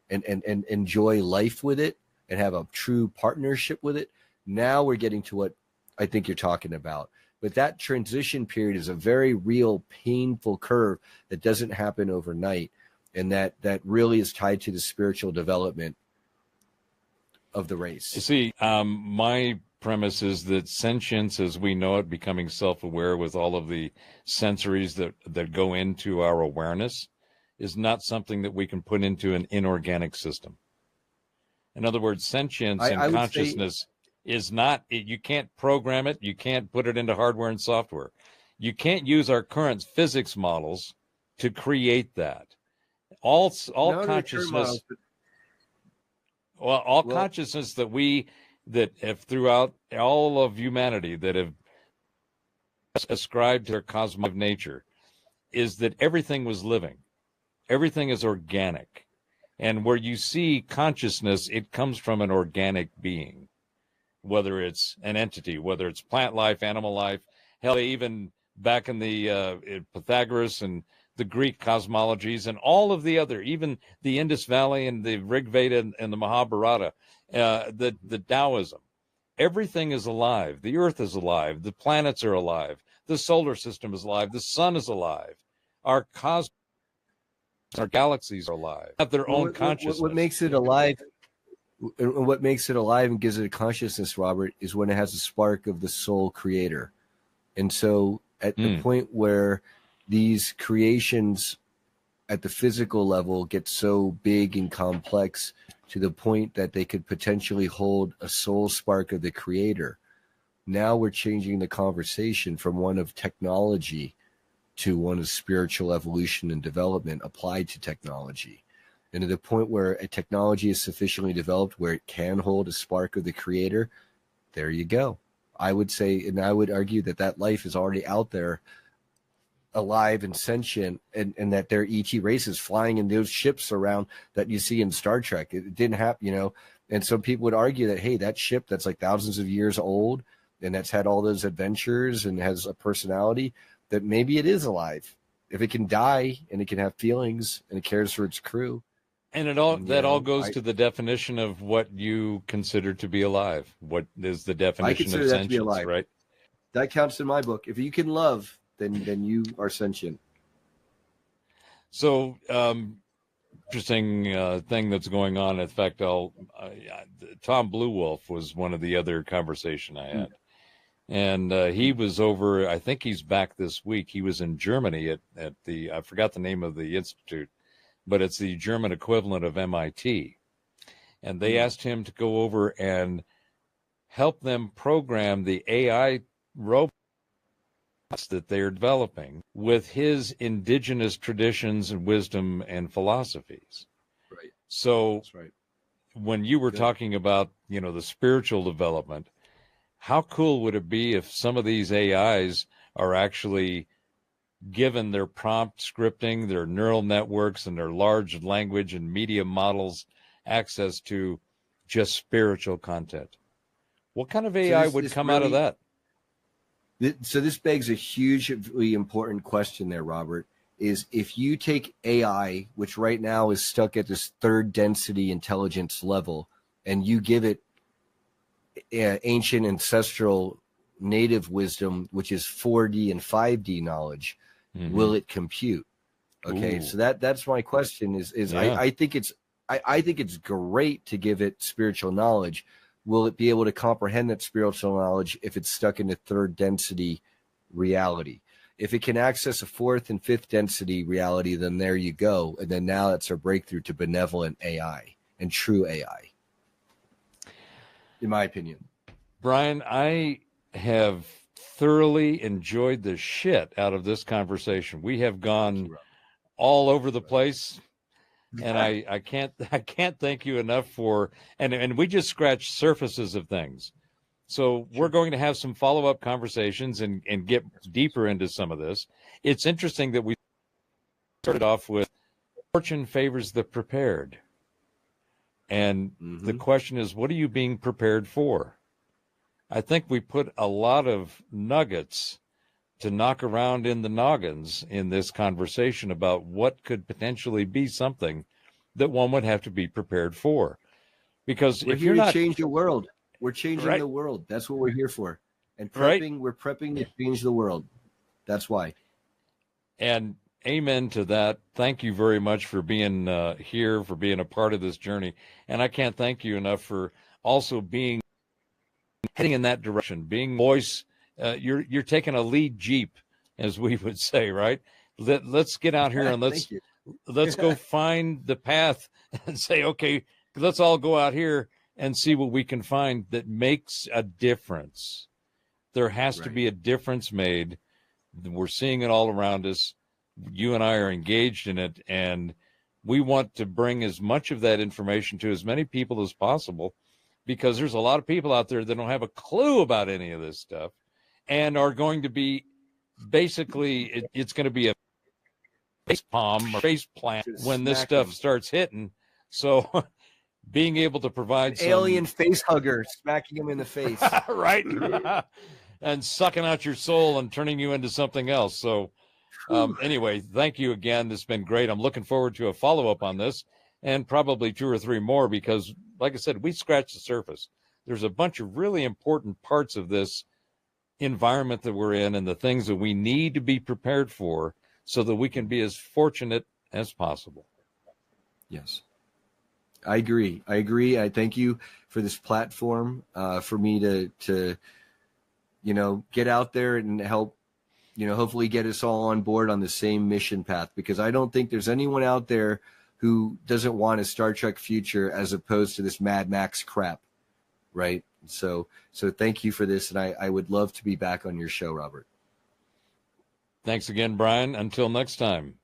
and enjoy life with it and have a true partnership with it. Now we're getting to what I think you're talking about. But that transition period is a very real, painful curve that doesn't happen overnight, and that really is tied to the spiritual development of the race. You see, my premise is that sentience, as we know it, becoming self-aware with all of the sensories that go into our awareness, is not something that we can put into an inorganic system. In other words, sentience and consciousness is not, you can't program it, you can't put it into hardware and software. You can't use our current physics models to create that. All consciousness, consciousness that have throughout all of humanity that have ascribed to their cosmic nature is that everything was living. Everything is organic. And where you see consciousness, it comes from an organic being, whether it's an entity, whether it's plant life, animal life, hell, even back in the Pythagoras and the Greek cosmologies and all of the other, even the Indus Valley and the Rig Veda and the Mahabharata, the Taoism. Everything is alive. The earth is alive. The planets are alive. The solar system is alive. The sun is alive. Our galaxies are alive. Have their own consciousness. What makes it alive? And what makes it alive and gives it a consciousness, Robert, is when it has a spark of the soul creator. And so at the point where these creations at the physical level get so big and complex to the point that they could potentially hold a soul spark of the creator, now we're changing the conversation from one of technology to one is spiritual evolution and development applied to technology. And to the point where a technology is sufficiently developed where it can hold a spark of the creator, there you go. I would say, and I would argue that that life is already out there, alive and sentient, and that there are ET races flying in those ships around that you see in Star Trek. It didn't happen, you know. And some people would argue that, hey, that ship that's like thousands of years old and that's had all those adventures and has a personality, that maybe it is alive. If it can die and it can have feelings and it cares for its crew. And all goes to the definition of what you consider to be alive. What is the definition of sentience, to be alive, right? That counts in my book. If you can love, then you are sentient. So, interesting thing that's going on. In fact, Tom Bluewolf was one of the other conversation I had. And he was over, I think he's back this week. He was in Germany at the, I forgot the name of the institute, but it's the German equivalent of MIT. And they asked him to go over and help them program the AI robots that they're developing with his indigenous traditions and wisdom and philosophies. Right. So that's right. When you were talking about, you know, the spiritual development, how cool would it be if some of these AIs are actually given their prompt scripting, their neural networks, and their large language and media models access to just spiritual content? What kind of AI would come out of that? So this begs a hugely important question there, Robert, is if you take AI, which right now is stuck at this third density intelligence level, and you give it ancient ancestral native wisdom, which is 4D and 5D knowledge, will it compute? Okay, so that's my question is I think it's great to give it spiritual knowledge. Will it be able to comprehend that spiritual knowledge if it's stuck in a third density reality? If it can access a fourth and fifth density reality, then there you go. And then now that's our breakthrough to benevolent AI and true AI, in my opinion. Brian, I have thoroughly enjoyed the shit out of this conversation. We have gone all over the place. And I can't thank you enough for, and we just scratched surfaces of things. So we're going to have some follow-up conversations and get deeper into some of this. It's interesting that we started off with fortune favors the prepared. And the question is, what are you being prepared for? I think we put a lot of nuggets to knock around in the noggins in this conversation about what could potentially be something that one would have to be prepared for. Because we're if here you're to change the world, we're changing the world. That's what we're here for. And we're prepping to change the world. That's why. And amen to that. Thank you very much for being here, for being a part of this journey. And I can't thank you enough for also heading in that direction, being voice. You're taking a lead Jeep, as we would say, right? Let's get out here and let's go find the path and say, okay, let's all go out here and see what we can find that makes a difference. There has to be a difference made. We're seeing it all around us. You and I are engaged in it, and we want to bring as much of that information to as many people as possible, because there's a lot of people out there that don't have a clue about any of this stuff. And are going to be basically, it's going to be a face palm or face plant when this stuff starts hitting. So being able to provide some alien face hugger, smacking him in the face. Right. And sucking out your soul and turning you into something else. So anyway, thank you again. This has been great. I'm looking forward to a follow-up on this and probably 2 or 3 more, because like I said, we scratched the surface. There's a bunch of really important parts of this environment that we're in and the things that we need to be prepared for so that we can be as fortunate as possible. Yes, I agree. I thank you for this platform, for me to get out there and help, hopefully get us all on board on the same mission path, because I don't think there's anyone out there who doesn't want a Star Trek future as opposed to this Mad Max crap. Right. So thank you for this. And I would love to be back on your show, Robert. Thanks again, Brian. Until next time,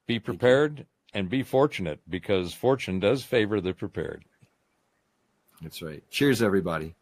be prepared and be fortunate, because fortune does favor the prepared. That's right. Cheers, everybody.